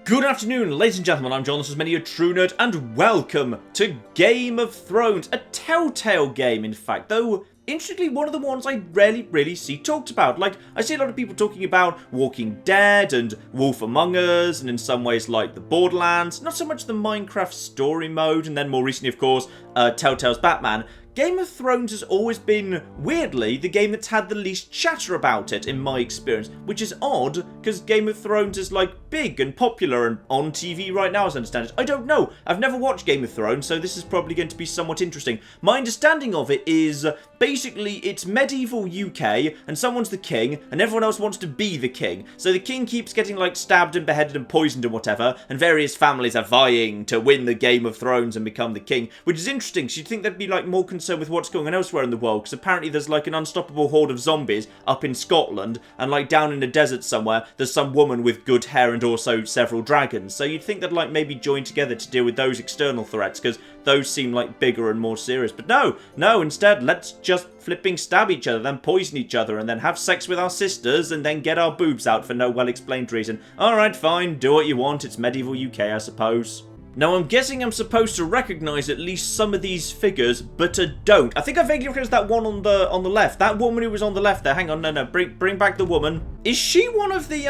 Good afternoon, ladies and gentlemen, I'm John, this is many a true nerd, and welcome to Game of Thrones, a Telltale game, in fact, though, interestingly, one of the ones I rarely really see talked about. Like, I see a lot of people talking about Walking Dead and Wolf Among Us, and in some ways, like, the Borderlands, not so much the Minecraft story mode, and then more recently, of course, Telltale's Batman. Game of Thrones has always been, weirdly, the game that's had the least chatter about it, in my experience, which is odd, because Game of Thrones is, like, big and popular and on TV right now, as I understand it. I don't know. I've never watched Game of Thrones, so this is probably going to be somewhat interesting. My understanding of it is, basically, it's medieval UK, and someone's the king, and everyone else wants to be the king. So the king keeps getting, like, stabbed and beheaded and poisoned and whatever, and various families are vying to win the Game of Thrones and become the king, which is interesting, so you'd think there'd be, like, more concern with what's going on elsewhere in the world, because apparently there's like an unstoppable horde of zombies up in Scotland, and like down in the desert somewhere there's some woman with good hair and also several dragons, so you'd think they'd like maybe join together to deal with those external threats, because those seem like bigger and more serious. But no, instead let's just flipping stab each other, then poison each other, and then have sex with our sisters, and then get our boobs out for no well-explained reason. Alright, fine, do what you want, it's medieval UK, I suppose. Now, I'm guessing I'm supposed to recognise at least some of these figures, but I don't. I think I vaguely recognise that one on the left. That woman who was on the left there. Hang on, no, bring back the woman. Is she one of the,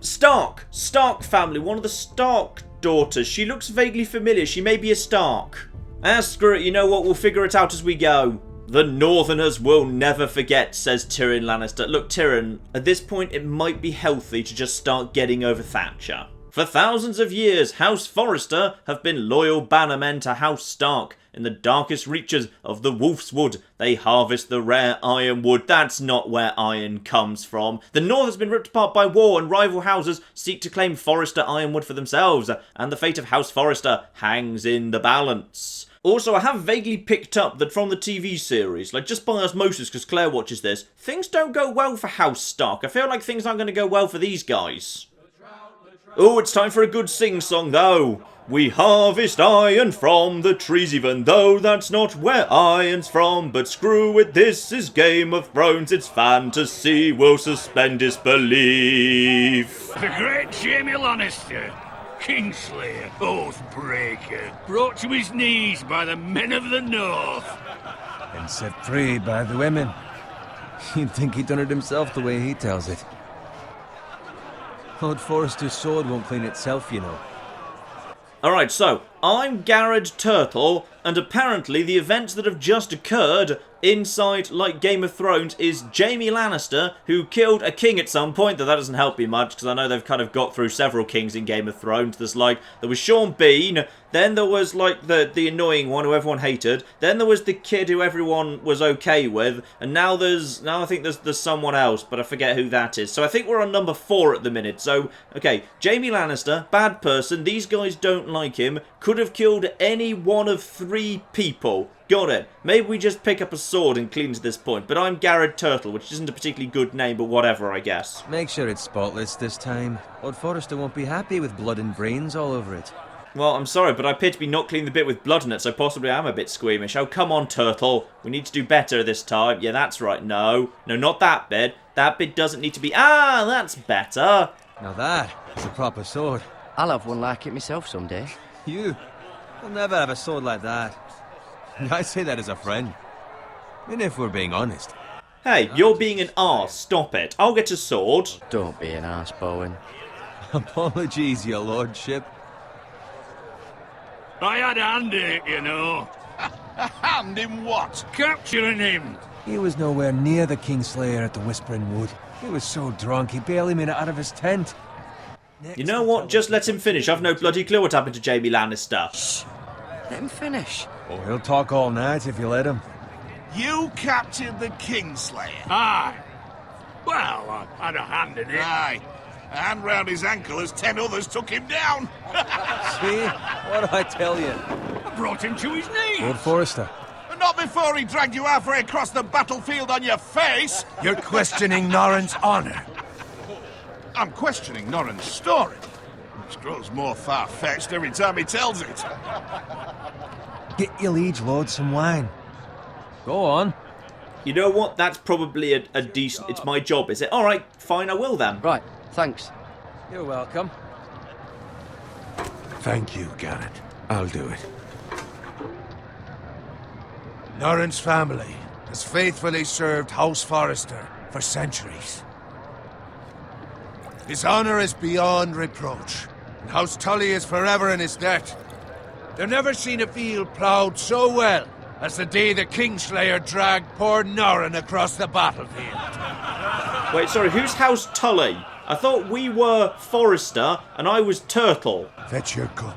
Stark family, one of the Stark daughters? She looks vaguely familiar. She may be a Stark. Ah, screw it, you know what, we'll figure it out as we go. The Northerners will never forget, says Tyrion Lannister. Look, Tyrion, at this point it might be healthy to just start getting over Thatcher. For thousands of years, House Forrester have been loyal bannermen to House Stark. In the darkest reaches of the Wolf's Wood, they harvest the rare ironwood. That's not where iron comes from. The North has been ripped apart by war, and rival houses seek to claim Forrester ironwood for themselves, and the fate of House Forrester hangs in the balance. Also, I have vaguely picked up that from the TV series, like just by osmosis because Claire watches this, things don't go well for House Stark. I feel like things aren't going to go well for these guys. Oh, it's time for a good sing-song, though. We harvest iron from the trees, even though that's not where iron's from. But screw it, this is Game of Thrones, it's fantasy, we'll suspend disbelief. The great Jaime Lannister, Kingslayer, Oathbreaker, brought to his knees by the men of the North. And set free by the women. You'd think he'd done it himself the way he tells it. Lord Forrester's sword won't clean itself, you know. Alright, so, I'm Gareth Turtle, and apparently the events that have just occurred inside, like, Game of Thrones is Jaime Lannister, who killed a king at some point, though that doesn't help me much, because I know they've kind of got through several kings in Game of Thrones. There was Sean Bean, then there was, like, the annoying one who everyone hated, then there was the kid who everyone was okay with, and now I think there's someone else, but I forget who that is. So I think we're on number 4 at the minute. So, okay, Jaime Lannister, bad person, these guys don't like him, could have killed any one of 3 people. Got it. Maybe we just pick up a sword and clean to this point, but I'm Gareth Turtle, which isn't a particularly good name, but whatever, I guess. Make sure it's spotless this time. Lord Forrester won't be happy with blood and brains all over it. Well, I'm sorry, but I appear to be not cleaning the bit with blood in it, so possibly I am a bit squeamish. Oh, come on, Turtle. We need to do better this time. Yeah, that's right. No, not that bit. That bit doesn't need to be... Ah, that's better. Now that is a proper sword. I'll have one like it myself someday. You? You'll never have a sword like that. I say that as a friend. And if we're being honest. Hey, you're being an arse. Stop it. I'll get a sword. Don't be an arse, Bowen. Apologies, your lordship. I had a hand in it, you know. A hand in what? Capturing him. He was nowhere near the Kingslayer at the Whispering Wood. He was so drunk he barely made it out of his tent. You know what? Just let him finish. I've no bloody clue what happened to Jaime Lannister. Shh. Let him finish. Oh, he'll talk all night if you let him. You captured the Kingslayer. Aye. Well, I had a hand in it. Aye. A hand round his ankle as 10 others took him down. See? What'd I tell you? I brought him to his knees. Lord Forrester. But not before he dragged you halfway across the battlefield on your face. You're questioning Norrin's honor. I'm questioning Norrin's story, which grows more far-fetched every time he tells it. Get your liege lord some wine. Go on. You know what? That's probably a decent... It's my job, is it? Alright, fine, I will then. Right, thanks. You're welcome. Thank you, Gareth. I'll do it. Norrin's family has faithfully served House Forrester for centuries. His honor is beyond reproach, and House Tully is forever in his debt. They've never seen a field ploughed so well as the day the Kingslayer dragged poor Norrin across the battlefield. Wait, sorry, who's House Tully? I thought we were Forrester and I was Turtle. Fetch your cup.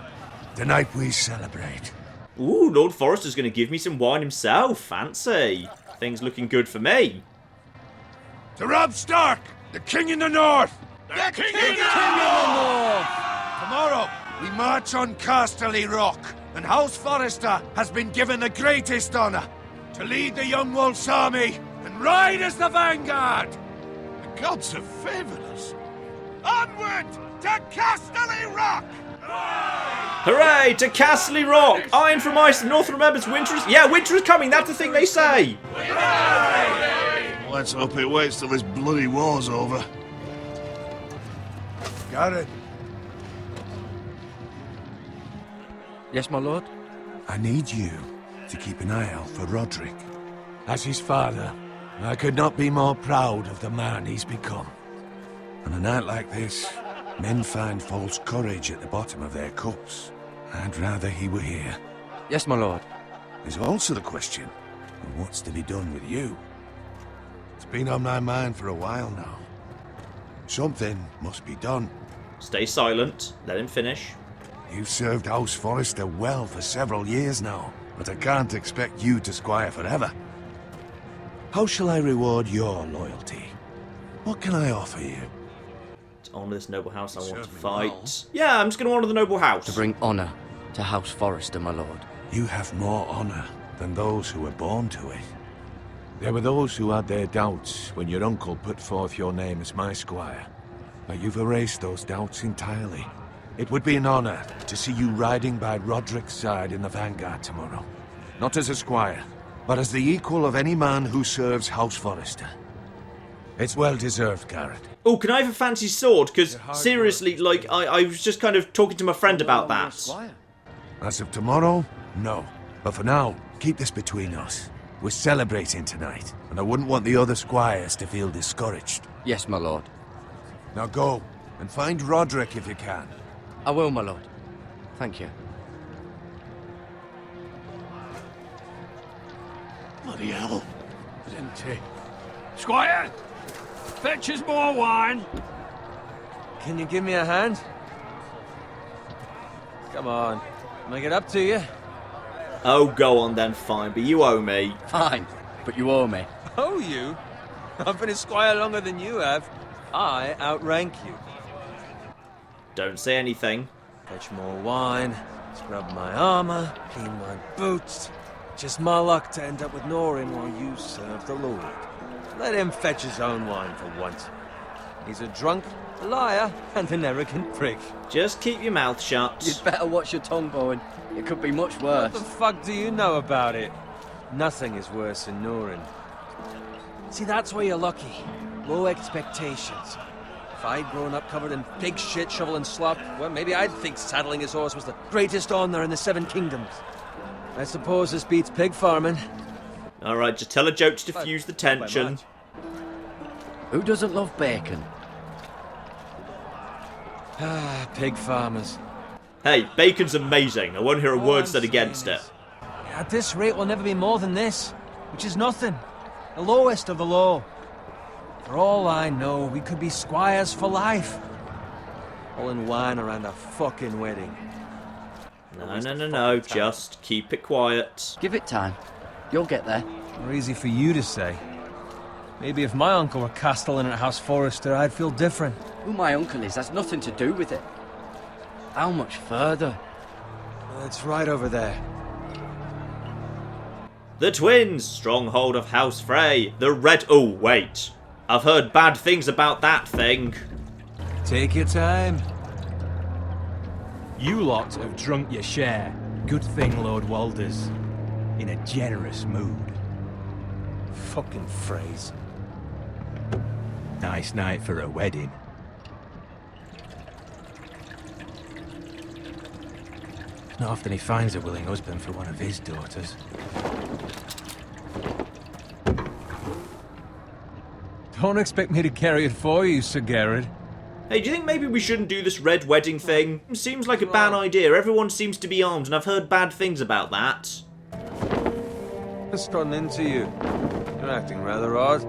Tonight we celebrate. Ooh, Lord Forrester's going to give me some wine himself. Fancy. Things looking good for me. To Robb Stark, the King in the North! The King of North! Tomorrow, we march on Casterly Rock, and House Forrester has been given the greatest honor to lead the Young Wolf's army and ride as the vanguard! The gods have favored us. Onward to Casterly Rock! Hooray to Castley Rock! Iron from Ice, the North remembers winter is... Yeah, winter is coming, that's the thing they say! Let's hope it waits till this bloody war's over. Gareth, Yes, my lord? I need you to keep an eye out for Roderick. As his father, I could not be more proud of the man he's become. On a night like this, men find false courage at the bottom of their cups. I'd rather he were here. Yes, my lord. There's also the question of what's to be done with you. It's been on my mind for a while now. Something must be done. Stay silent, let him finish. You've served House Forrester well for several years now, but I can't expect you to squire forever. How shall I reward your loyalty? What can I offer you? To honour this noble house, I want to Serve me fight. well. Yeah, I'm just going to honour the noble house. To bring honour to House Forrester, my lord. You have more honor than those who were born to it. There were those who had their doubts when your uncle put forth your name as my squire. But you've erased those doubts entirely. It would be an honor to see you riding by Roderick's side in the vanguard tomorrow. Not as a squire, but as the equal of any man who serves House Forrester. It's well deserved, Gareth. Oh, can I have a fancy sword? Because, seriously, like, I was just kind of talking to my friend about that. As of tomorrow, no. But for now, keep this between us. We're celebrating tonight, and I wouldn't want the other squires to feel discouraged. Yes, my lord. Now go, and find Roderick if you can. I will, my lord. Thank you. Bloody hell. Isn't he? Squire! Fetch us more wine! Can you give me a hand? Come on. Make it up to you. Oh, go on then, fine, but you owe me. Fine, but you owe me. Oh, you? I've been a squire longer than you have. I outrank you. Don't say anything. Fetch more wine, scrub my armor, clean my boots. Just my luck to end up with Norrin while you serve the Lord. Let him fetch his own wine for once. He's a drunk, a liar, and an arrogant prick. Just keep your mouth shut. You'd better watch your tongue, Bowen. It could be much worse. What the fuck do you know about it? Nothing is worse than Norrin. See, that's where you're lucky. Low expectations. If I'd grown up covered in pig shit, shovel and slop, well, maybe I'd think saddling his horse was the greatest honor in the Seven Kingdoms. I suppose this beats pig farming. Alright, just tell a joke to diffuse the tension. Who doesn't love bacon? Ah, pig farmers. Hey, bacon's amazing. I won't hear a All word I'm said saying against it. is, at this rate, we'll never be more than this, which is nothing. The lowest of the low. For all I know, we could be squires for life. All in wine around a fucking wedding. No. Just keep it quiet. Give it time. You'll get there. More easy for you to say. Maybe if my uncle were castellan at House Forrester, I'd feel different. Who my uncle is has nothing to do with it. How much further? It's right over there. The twins, stronghold of House Frey. The red... Oh, wait. I've heard bad things about that thing. Take your time. You lot have drunk your share. Good thing Lord Walder's in a generous mood. Fucking phrase. Nice night for a wedding. Not often he finds a willing husband for one of his daughters. Don't expect me to carry it for you, Sir Gareth. Hey, do you think maybe we shouldn't do this red wedding thing? Seems like a bad idea. Everyone seems to be armed, and I've heard bad things about that. Just run into you. You're acting rather odd.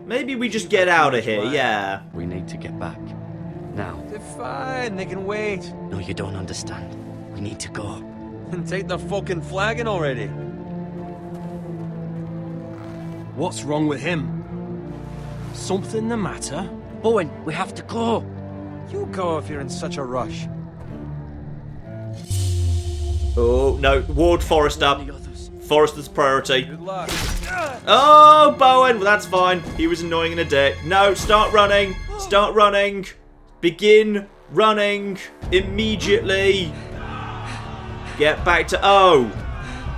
Maybe we just get out of here, yeah. We need to get back. Now. They're fine, they can wait. No, you don't understand. We need to go. And take the fucking flagon already. What's wrong with him? Something the matter? Bowen, we have to go. You go if you're in such a rush. Oh, no. Ward Forrester. The others. Forrester's priority. Good luck. Oh, Bowen. Well, that's fine. He was annoying and a dick. No, start running. Start running. Begin running immediately. Get back to... Oh.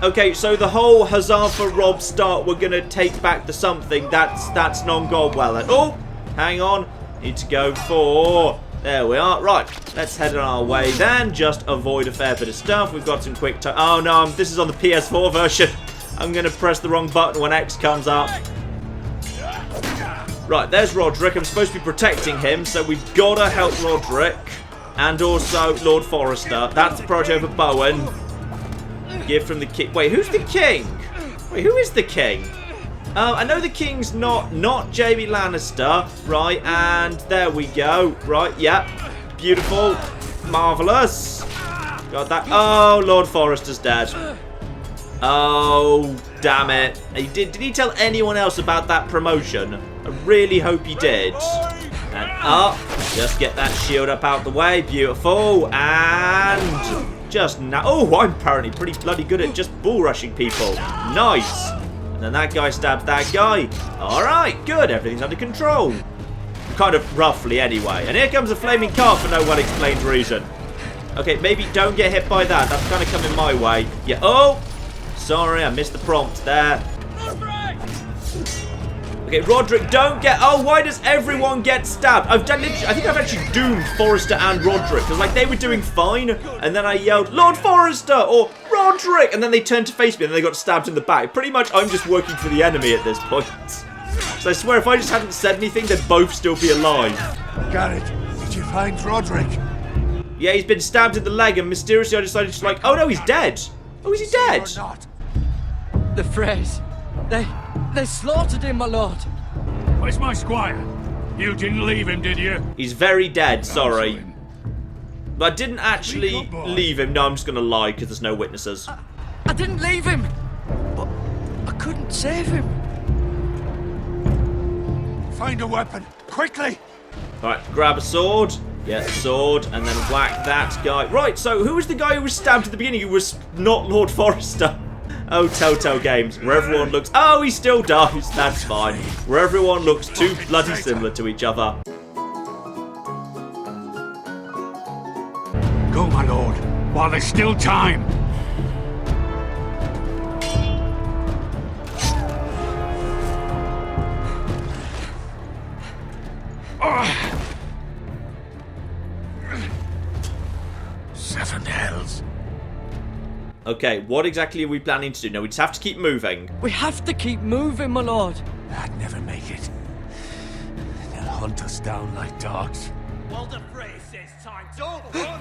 Okay, so the whole Huzzah for Rob start, we're going to take back the something. That's not gone well. Oh, hang on. Need to go for... There we are. Right, let's head on our way then. Just avoid a fair bit of stuff. We've got some quick time. Oh, no, this is on the PS4 version. I'm going to press the wrong button when X comes up. Right, there's Roderick. I'm supposed to be protecting him, so we've got to help Roderick. And also Lord Forrester. That's the priority over Bowen. Gift from the king. Wait, who's the king? Wait, who is the king? I know the king's not Jaime Lannister, right? And there we go. Right, yeah. Beautiful. Marvellous. Got that. Oh, Lord Forrester's dead. Oh, damn it. Did he tell anyone else about that promotion? I really hope he did. And up. Just get that shield up out the way. Beautiful. And just now. Oh, I'm apparently pretty bloody good at just bull rushing people. Nice. And then that guy stabs that guy. Alright, good. Everything's under control. Kind of roughly, anyway. And here comes a flaming car for no well-explained reason. Okay, maybe don't get hit by that. That's kind of coming my way. Yeah. Oh! Sorry, I missed the prompt there. Okay, Roderick, don't get... Oh, why does everyone get stabbed? I think I've actually doomed Forrester and Roderick. Because, like, they were doing fine. And then I yelled, Lord Forrester! Or Roderick! And then they turned to face me and they got stabbed in the back. Pretty much, I'm just working for the enemy at this point. So I swear, if I just hadn't said anything, they'd both still be alive. Gareth, did you find Roderick? Yeah, he's been stabbed in the leg and mysteriously I decided to, like... Oh, no, he's dead. Oh, is he dead? Or not? The Freys. They slaughtered him, my lord. Where's my squire? You didn't leave him, did you? He's very dead, sorry. Counsel him. But I didn't actually leave him. No, I'm just going to lie because there's no witnesses. I didn't leave him, but I couldn't save him. Find a weapon, quickly! Alright, grab a sword. Yeah, sword, and then whack that guy. Right, so who was the guy who was stabbed at the beginning who was not Lord Forrester? Oh, Telltale Games, where everyone looks... Oh, he still dies. That's fine. Where everyone looks too bloody similar to each other. Go, my lord, while there's still time. Seven hells. Okay, what exactly are we planning to do? No, we just have to keep moving. We have to keep moving, my lord. I'd never make it. They'll hunt us down like dogs. Well, the phrase says time. Don't run,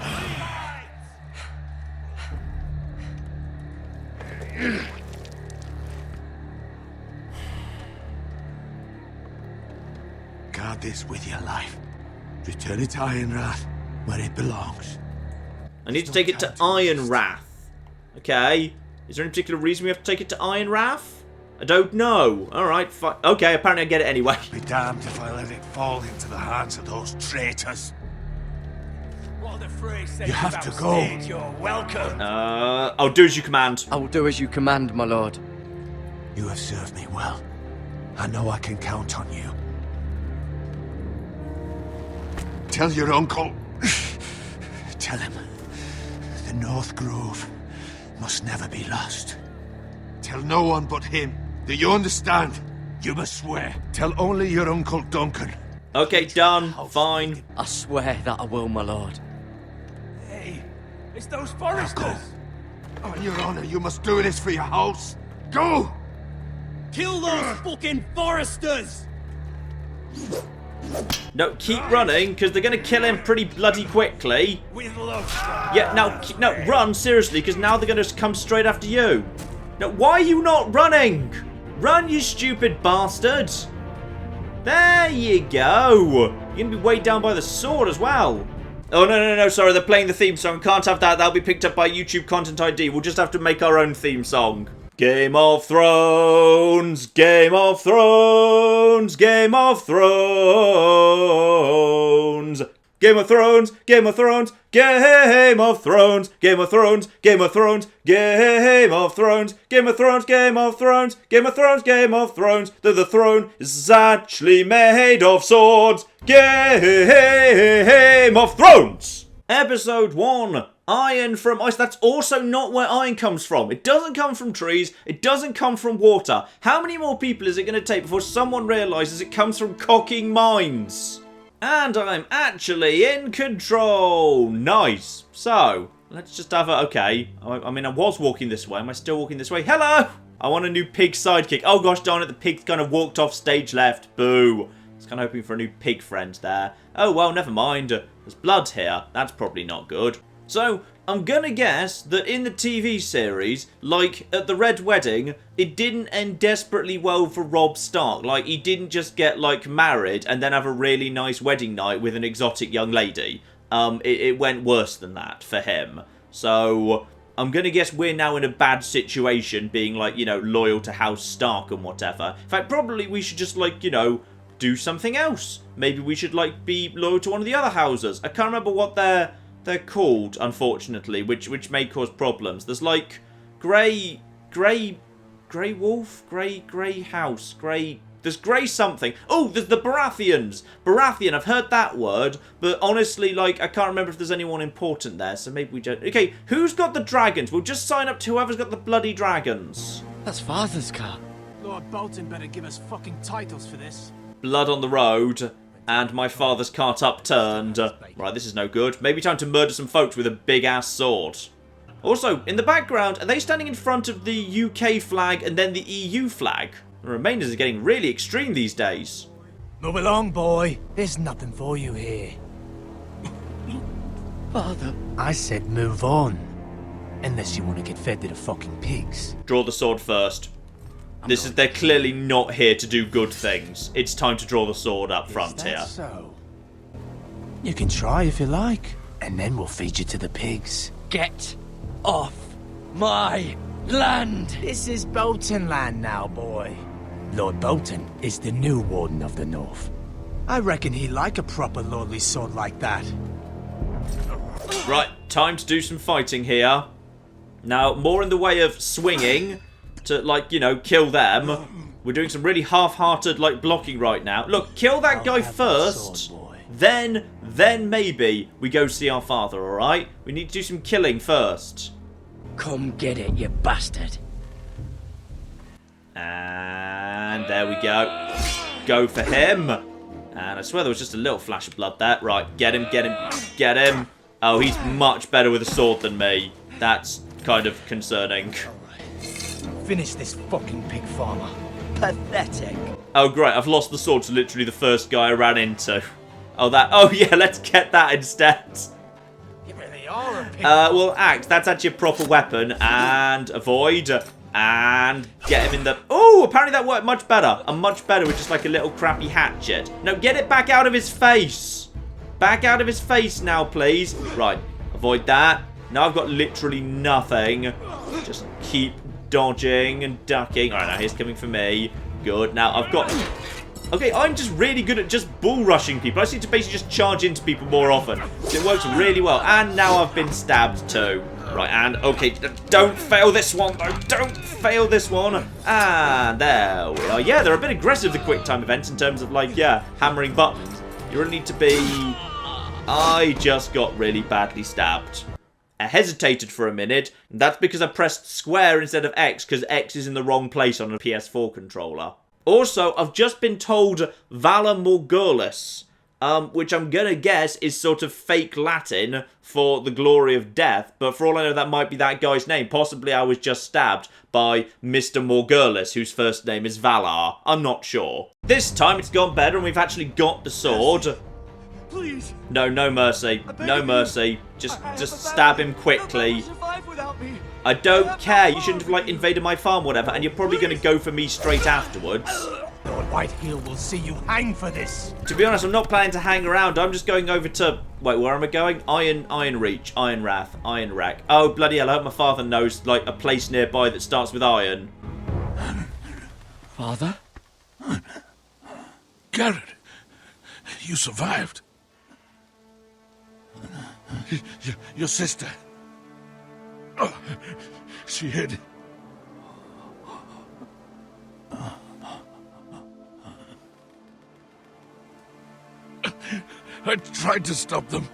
Guard this with your life. Return it to Ironrath, where it belongs. I need to take it to Ironrath. Okay. Is there any particular reason we have to take it to Ironrath? I don't know. Alright, fine. Okay, apparently I get it anyway. Be damned if I let it fall into the hands of those traitors. Well, the phrase says You have to go. You're welcome. I'll do as you command. I will do as you command, my lord. You have served me well. I know I can count on you. Tell your uncle. Tell him, the North Grove must never be lost. Tell no one but him. Do you understand? You must swear. Tell only your Uncle Duncan. Okay, done. Fine. I swear that I will, my lord. Hey, It's those foresters! On your honor, you must do this for your house. Go! Kill those fucking foresters! No, keep running, because they're going to kill him pretty bloody quickly. Yeah, no, run, seriously, because now they're going to come straight after you. No, why are you not running? Run, you stupid bastards. There you go. You're going to be weighed down by the sword as well. Oh, no, sorry, they're playing the theme song. Can't have that. That'll be picked up by YouTube Content ID. We'll just have to make our own theme song. Game of Thrones, Game of Thrones, Game of Thrones. Game of Thrones, Game of Thrones, Game of Thrones, Game of Thrones, Game of Thrones, Game of Thrones, Game of Thrones, Game of Thrones, Game of Thrones, Game of Thrones. The throne is actually made of swords. Game of Thrones. Episode 1. Iron from ice. That's also not where iron comes from. It doesn't come from trees. It doesn't come from water. How many more people is it going to take before someone realises it comes from cocking mines? And I'm actually in control. Nice. So, let's just have a... Okay. I mean, I was walking this way. Am I still walking this way? Hello! I want a new pig sidekick. Oh gosh darn it, the pig kind of walked off stage left. Boo. I was kind of hoping for a new pig friend there. Oh well, never mind. There's blood here. That's probably not good. So, I'm gonna guess that in the TV series, like, at the Red Wedding, it didn't end desperately well for Robb Stark. Like, he didn't just get, like, married and then have a really nice wedding night with an exotic young lady. It went worse than that for him. So, I'm gonna guess we're now in a bad situation, being, like, you know, loyal to House Stark and whatever. In fact, probably we should just, like, you know, do something else. Maybe we should, like, be loyal to one of the other houses. I can't remember what they're called, unfortunately, which may cause problems. There's like Grey Wolf, Grey House, there's Grey something. Oh, there's the Baratheons. Baratheon, I've heard that word, but honestly, like, I can't remember if there's anyone important there, so maybe we don't. Okay, who's got the dragons? We'll just sign up to whoever's got the bloody dragons. That's Father's car. Lord Bolton better give us fucking titles for this. Blood on the road. And my father's cart upturned. Right, this is no good. Maybe time to murder some folks with a big-ass sword. Also, in the background, are they standing in front of the UK flag and then the EU flag? The remainders are getting really extreme these days. Move along, boy. There's nothing for you here. Father. I said move on. Unless you want to get fed to the fucking pigs. Draw the sword first. They're clearly not here to do good things. It's time to draw the sword up front here. So? You can try if you like, and then we'll feed you to the pigs. Get off my land! This is Bolton land now, boy. Lord Bolton is the new Warden of the North. I reckon he'd like a proper lordly sword like that. Right, time to do some fighting here. Now, more in the way of swinging to, like, you know, kill them. We're doing some really half-hearted, like, blocking right now. Look, kill that guy first. Then maybe we go see our father, alright? We need to do some killing first. Come get it, you bastard. And there we go. Go for him. And I swear there was just a little flash of blood there. Right, get him, get him, get him. Oh, he's much better with a sword than me. That's kind of concerning. Finish this fucking pig farmer. Pathetic. Oh, great. I've lost the sword to literally the first guy I ran into. Oh, yeah, let's get that instead. You really are a pig. Well, axe. That's actually a proper weapon. And avoid. And get him in the... Oh, apparently that worked much better. I'm much better with just like a little crappy hatchet. No, get it back out of his face. Back out of his face now, please. Right. Avoid that. Now I've got literally nothing. Just keep dodging and ducking. Alright, now he's coming for me. Good. Now I've got... Okay, I'm just really good at just bull rushing people. I seem to basically just charge into people more often. So it works really well. And now I've been stabbed too. Right, and okay, don't fail this one though. Don't fail this one. And there we are. Yeah, they're a bit aggressive, the quick time events, in terms of, like, yeah, hammering buttons. You really need to be... I just got really badly stabbed. I hesitated for a minute, and that's because I pressed square instead of X, because X is in the wrong place on a PS4 controller. Also, I've just been told Valor Morghulis. which I'm gonna guess is sort of fake Latin for the glory of death, but for all I know that might be that guy's name. Possibly I was just stabbed by Mr. Morgurlis, whose first name is Valar. I'm not sure. This time it's gone better and we've actually got the sword. Please. No, no mercy. No mercy. Just stab him quickly. I don't care. You shouldn't have, like, invaded my farm or whatever, and you're probably going to go for me straight afterwards. Lord Whitehill will see you hang for this. To be honest, I'm not planning to hang around. I'm just going over to... Wait, where am I going? Ironreach, Ironrath, Ironrack. Oh, bloody hell, I hope my father knows, like, a place nearby that starts with iron. Father? Gareth, you survived. Your sister. Oh, she hid. I tried to stop them.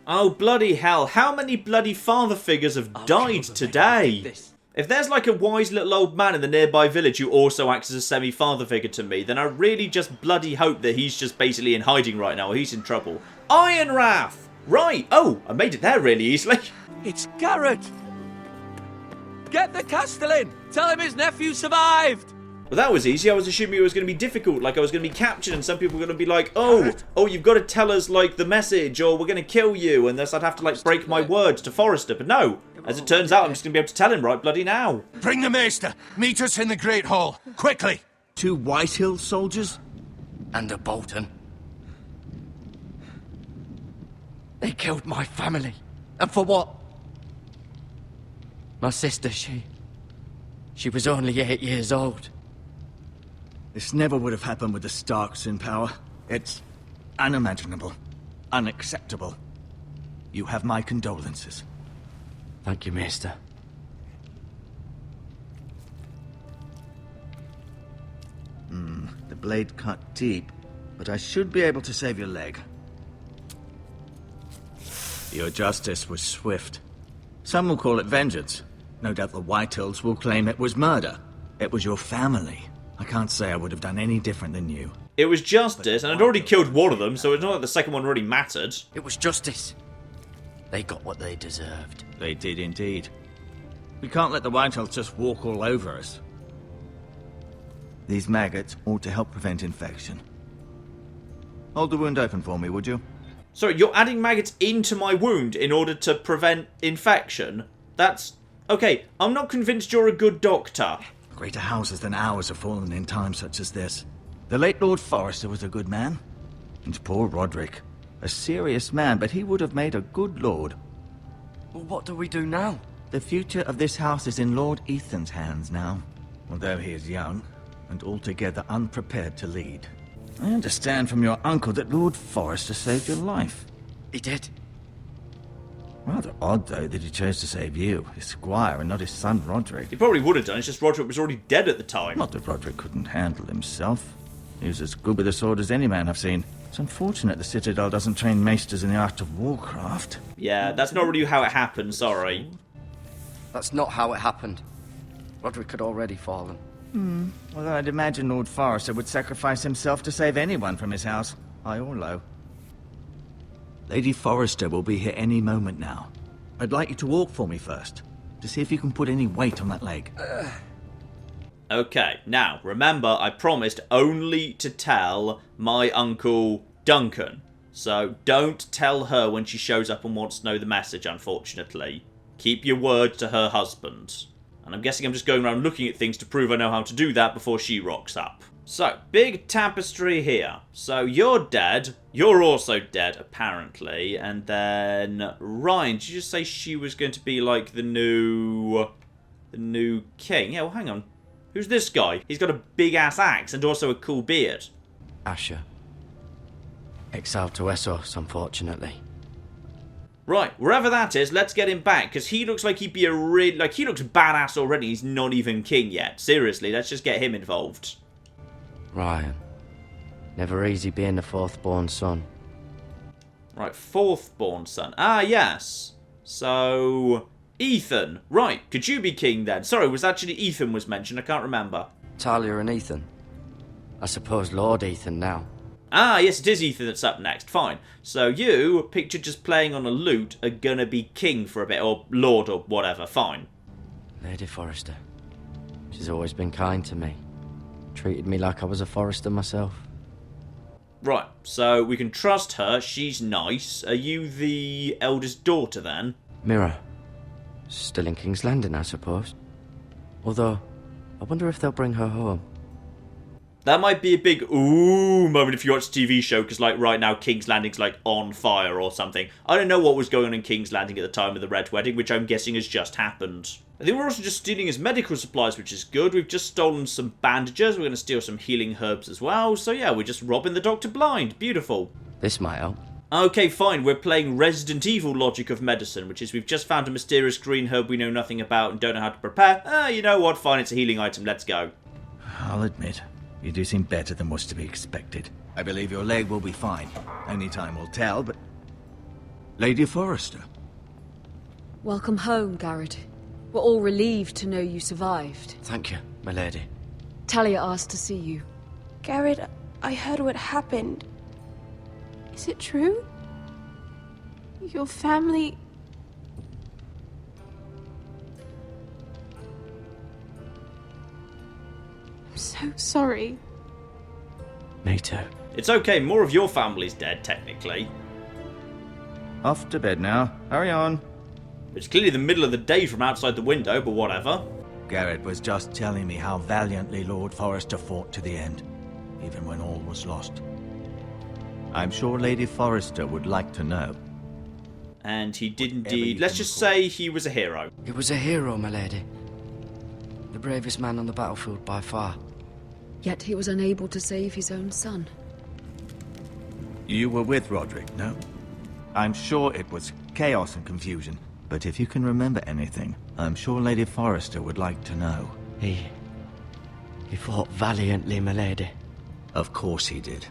Oh, bloody hell. How many bloody father figures have died today? If there's like a wise little old man in the nearby village who also acts as a semi-father figure to me, then I really just bloody hope that he's just basically in hiding right now or he's in trouble. Ironrath! Right. Oh, I made it there really easily. It's Gareth! Get the Castellan! Tell him his nephew survived! Well, that was easy. I was assuming it was going to be difficult, like I was going to be captured and some people were going to be like, oh, you've got to tell us, like, the message, or we're going to kill you, and thus I'd have to, like, break my word to Forrester. But no, as it turns out, I'm just going to be able to tell him right bloody now. Bring the maester. Meet us in the Great Hall. Quickly. 2 Whitehill soldiers? And a Bolton. They killed my family. And for what? My sister, she was only 8 years old. This never would have happened with the Starks in power. It's unimaginable. Unacceptable. You have my condolences. Thank you, Maester. The blade cut deep, but I should be able to save your leg. Your justice was swift. Some will call it vengeance. No doubt the Whitehills will claim it was murder. It was your family. I can't say I would have done any different than you. It was justice, and I'd already killed one of them, so it's not like the second one really mattered. It was justice. They got what they deserved. They did indeed. We can't let the Whitehills just walk all over us. These maggots ought to help prevent infection. Hold the wound open for me, would you? Sorry, you're adding maggots into my wound in order to prevent infection? That's... Okay, I'm not convinced you're a good doctor. Greater houses than ours have fallen in times such as this. The late Lord Forrester was a good man. And poor Roderick. A serious man, but he would have made a good lord. Well, what do we do now? The future of this house is in Lord Ethan's hands now. Although he is young, and altogether unprepared to lead. I understand from your uncle that Lord Forrester saved your life. He did. Rather odd, though, that he chose to save you, his squire, and not his son Roderick. He probably would have done, it's just Roderick was already dead at the time. Not that Roderick couldn't handle himself. He was as good with a sword as any man I've seen. It's unfortunate the Citadel doesn't train maesters in the art of warcraft. Yeah, that's not really how it happened, sorry. That's not how it happened. Roderick had already fallen. Although I'd imagine Lord Forrester would sacrifice himself to save anyone from his house, high or low. Lady Forrester will be here any moment now. I'd like you to walk for me first, to see if you can put any weight on that leg. Okay, now, remember, I promised only to tell my uncle Duncan. So don't tell her when she shows up and wants to know the message, unfortunately. Keep your word to her husband. And I'm guessing I'm just going around looking at things to prove I know how to do that before she rocks up. So, big tapestry here. So, you're dead. You're also dead, apparently. And then, Ryan, did you just say she was going to be, like, the new king? Yeah, well, hang on. Who's this guy? He's got a big-ass axe and also a cool beard. Asher. Exiled to Essos, unfortunately. Right, wherever that is, let's get him back, because he looks like he'd be a really... Like, he looks badass already. He's not even king yet. Seriously, let's just get him involved. Ryan. Never easy being the fourth-born son. Right, fourth-born son. Ah, yes. So... Ethan. Right, could you be king then? Sorry, was actually Ethan was mentioned. I can't remember. Talia and Ethan. I suppose Lord Ethan now. Ah, yes, it is Ethan that's up next. Fine. So you, pictured just playing on a lute, are gonna be king for a bit, or lord, or whatever. Fine. Lady Forrester. She's always been kind to me. Treated me like I was a Forrester myself. Right, so we can trust her. She's nice. Are you the eldest daughter, then? Mira. Still in King's Landing, I suppose. Although, I wonder if they'll bring her home. That might be a big ooh moment if you watch the TV show, because like right now King's Landing's like on fire or something. I don't know what was going on in King's Landing at the time of the Red Wedding, which I'm guessing has just happened. I think we're also just stealing his medical supplies, which is good. We've just stolen some bandages. We're going to steal some healing herbs as well. So yeah, we're just robbing the doctor blind. Beautiful. This might help. Okay, fine. We're playing Resident Evil logic of medicine, which is we've just found a mysterious green herb we know nothing about and don't know how to prepare. You know what? Fine, it's a healing item. Let's go. I'll admit, you do seem better than was to be expected. I believe your leg will be fine. Only time will tell, but... Lady Forrester. Welcome home, Gareth. We're all relieved to know you survived. Thank you, my lady. Talia asked to see you. Gareth, I heard what happened. Is it true? Your family... I'm so sorry. Me too. It's okay. More of your family's dead, technically. Off to bed now. Hurry on. It's clearly the middle of the day from outside the window, but whatever. Gareth was just telling me how valiantly Lord Forrester fought to the end, even when all was lost. I'm sure Lady Forrester would like to know. And he did indeed. Let's just say he was a hero. He was a hero, my lady. The bravest man on the battlefield by far. Yet he was unable to save his own son. You were with Roderick, no? I'm sure it was chaos and confusion, but if you can remember anything, I'm sure Lady Forrester would like to know. He fought valiantly, my lady. Of course he did.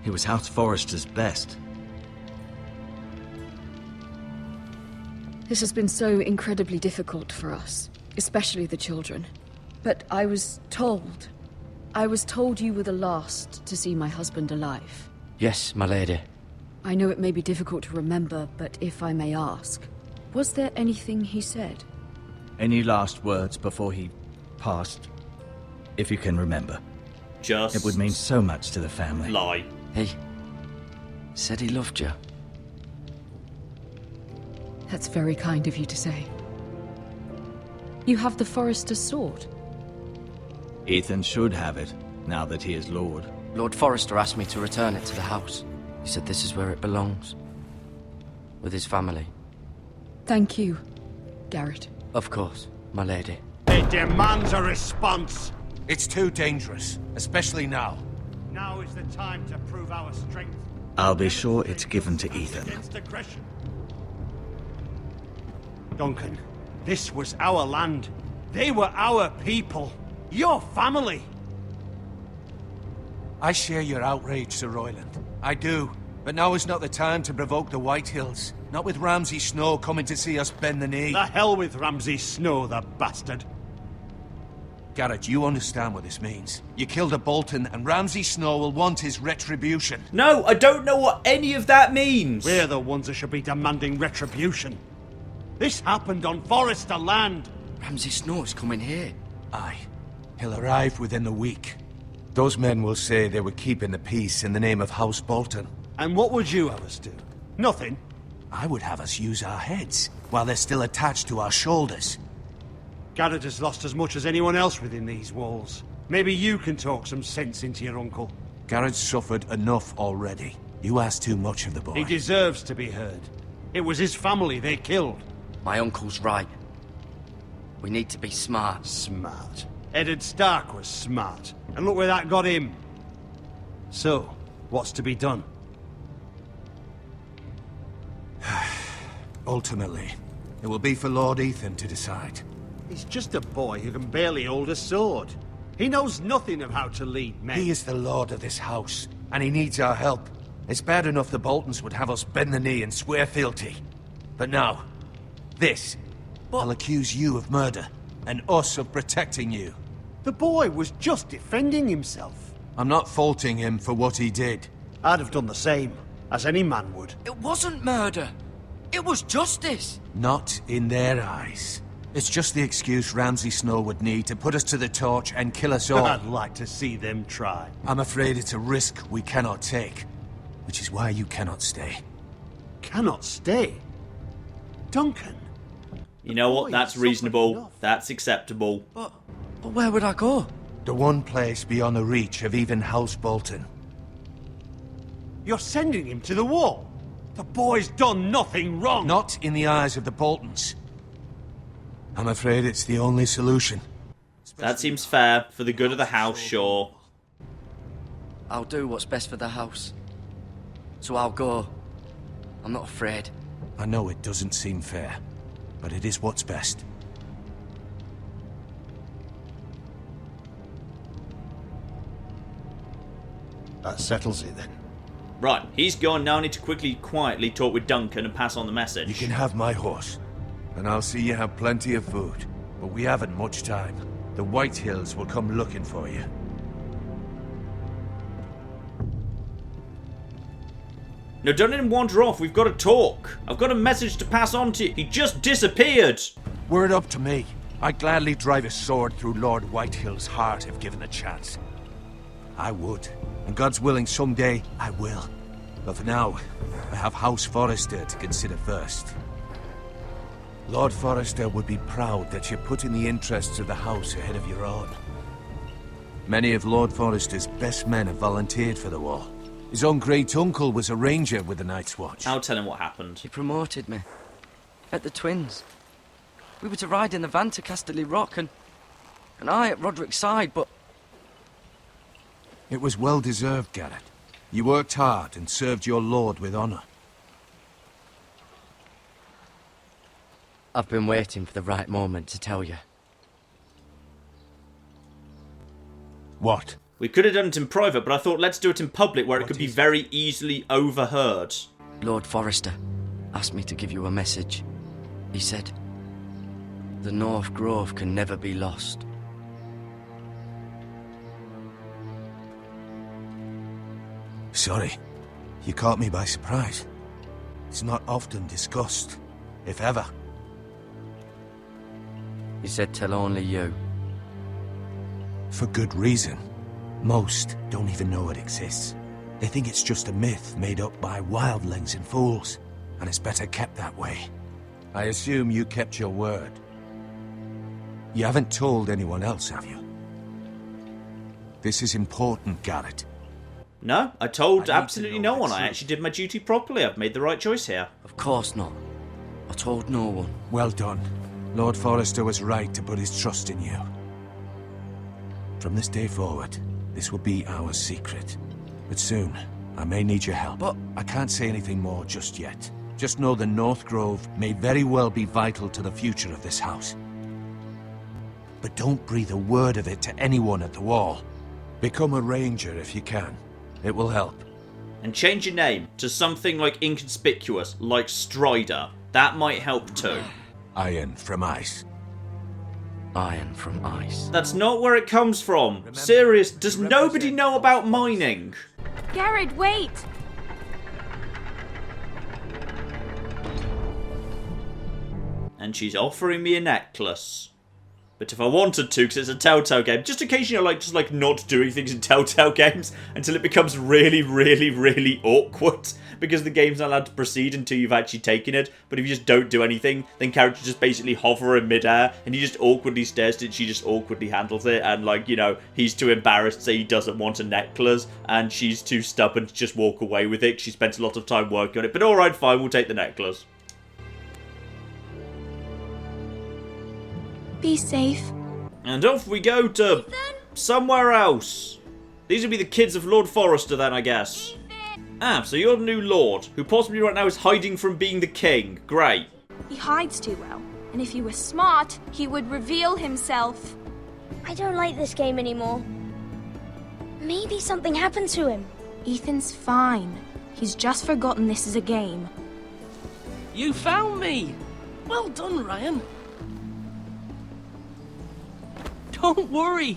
He was House Forrester's best. This has been so incredibly difficult for us, especially the children. But I was told you were the last to see my husband alive. Yes, my lady. I know it may be difficult to remember, but if I may ask, was there anything he said? Any last words before he passed? If you can remember. Just... It would mean so much to the family. lie. He said he loved you. That's very kind of you to say. You have the Forrester's sword. Ethan should have it, now that he is Lord. Lord Forrester asked me to return it to the house. He said this is where it belongs. With his family. Thank you, Gareth. Of course, my lady. It demands a response. It's too dangerous, especially now. Now is the time to prove our strength. I'll be sure it's given to Ethan. Against aggression. Duncan, this was our land. They were our people. Your family. I share your outrage, Sir Royland. I do. But now is not the time to provoke the Whitehills. Not with Ramsay Snow coming to see us bend the knee. The hell with Ramsay Snow, the bastard. Gareth, you understand what this means. You killed a Bolton, and Ramsay Snow will want his retribution. No, I don't know what any of that means. We're the ones that should be demanding retribution. This happened on Forrester land. Ramsay Snow is coming here. Aye. He'll arrive within a week. Those men will say they were keeping the peace in the name of House Bolton. And what would you have us do? Nothing. I would have us use our heads, while they're still attached to our shoulders. Gareth has lost as much as anyone else within these walls. Maybe you can talk some sense into your uncle. Gareth's suffered enough already. You ask too much of the boy. He deserves to be heard. It was his family they killed. My uncle's right. We need to be smart. Smart. Eddard Stark was smart. And look where that got him. So, what's to be done? Ultimately, it will be for Lord Ethan to decide. He's just a boy who can barely hold a sword. He knows nothing of how to lead men. He is the lord of this house, and he needs our help. It's bad enough the Boltons would have us bend the knee and swear fealty. But now, this. I'll accuse you of murder, and us of protecting you. The boy was just defending himself. I'm not faulting him for what he did. I'd have done the same, as any man would. It wasn't murder. It was justice. Not in their eyes. It's just the excuse Ramsay Snow would need to put us to the torch and kill us all. I'd like to see them try. I'm afraid it's a risk we cannot take, which is why you cannot stay. Cannot stay? Duncan? You know what? That's reasonable. That's acceptable. But where would I go? The one place beyond the reach of even House Bolton. You're sending him to the wall? The boy's done nothing wrong! Not in the eyes of the Boltons. I'm afraid it's the only solution. That seems fair. For the good of the house, sure. I'll do what's best for the house. So I'll go. I'm not afraid. I know it doesn't seem fair, but it is what's best. That settles it then. Right, he's gone now. I need to quietly talk with Duncan and pass on the message. You can have my horse, and I'll see you have plenty of food. But we haven't much time. The Whitehills will come looking for you. No, don't let him wander off. We've got to talk. I've got a message to pass on to you. He just disappeared. Were it up to me, I'd gladly drive a sword through Lord Whitehill's heart if given the chance. I would. And God's willing, someday I will. But for now, I have House Forrester to consider first. Lord Forrester would be proud that you're putting the interests of the house ahead of your own. Many of Lord Forrester's best men have volunteered for the war. His own great-uncle was a ranger with the Night's Watch. I'll tell him what happened. He promoted me. At the Twins. We were to ride in the van to Casterly Rock, and I at Roderick's side, but... It was well-deserved, Gareth. You worked hard and served your lord with honor. I've been waiting for the right moment to tell you. What? We could have done it in private, but I thought let's do it in public where it could be very easily overheard. Lord Forrester asked me to give you a message. He said, the North Grove can never be lost. Sorry. You caught me by surprise. It's not often discussed, if ever. He said tell only you. For good reason. Most don't even know it exists. They think it's just a myth made up by wildlings and fools, and it's better kept that way. I assume you kept your word. You haven't told anyone else, have you? This is important, Gareth. No, I told absolutely no one. I actually did my duty properly. I've made the right choice here. Of course not. I told no one. Well done. Lord Forrester was right to put his trust in you. From this day forward, this will be our secret. But soon, I may need your help. But I can't say anything more just yet. Just know the North Grove may very well be vital to the future of this house. But don't breathe a word of it to anyone at the wall. Become a ranger if you can. It will help. And change your name to something like inconspicuous, like Strider. That might help too. Iron from ice. Iron from ice. That's not where it comes from. Serious, does nobody know about mining? Gareth, wait! And she's offering me a necklace. But if I wanted to, because it's a Telltale game, just occasionally I like just like not doing things in Telltale games until it becomes really, really, really awkward because the game's not allowed to proceed until you've actually taken it. But if you just don't do anything, then characters just basically hover in midair and he just awkwardly stares at it, she just awkwardly handles it, and like, you know, he's too embarrassed to say he doesn't want a necklace and she's too stubborn to just walk away with it. She spent a lot of time working on it, but alright, fine, we'll take the necklace. Be safe. And off we go to somewhere else. These would be the kids of Lord Forrester then, I guess. Ah, so you're the new lord, who possibly right now is hiding from being the king. Great. He hides too well, and if he were smart, he would reveal himself. I don't like this game anymore. Maybe something happened to him. Ethan's fine. He's just forgotten this is a game. You found me! Well done, Ryan. Don't worry.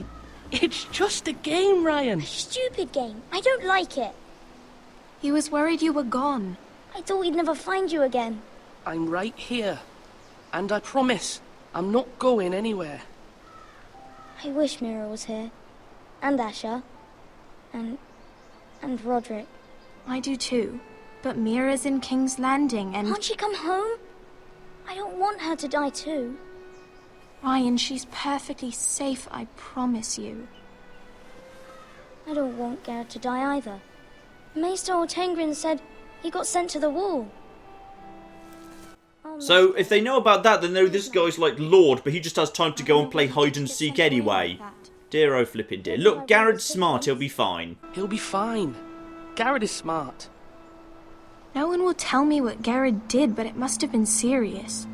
It's just a game, Ryan. Stupid game. I don't like it. He was worried you were gone. I thought we'd never find you again. I'm right here. And I promise, I'm not going anywhere. I wish Mira was here. And Asher. And Roderick. I do too. But Mira's in King's Landing and... Can't she come home? I don't want her to die too. Ryan, she's perfectly safe, I promise you. I don't want Gareth to die either. Maester Ortengrin said he got sent to the wall. So, if they know about that, then they know this guy's like Lord, but he just has time to go and play hide and seek anyway. Dear oh flippin' dear. Look, Gareth's smart, he'll be fine. He'll be fine. Gareth is smart. No one will tell me what Gareth did, but it must have been serious.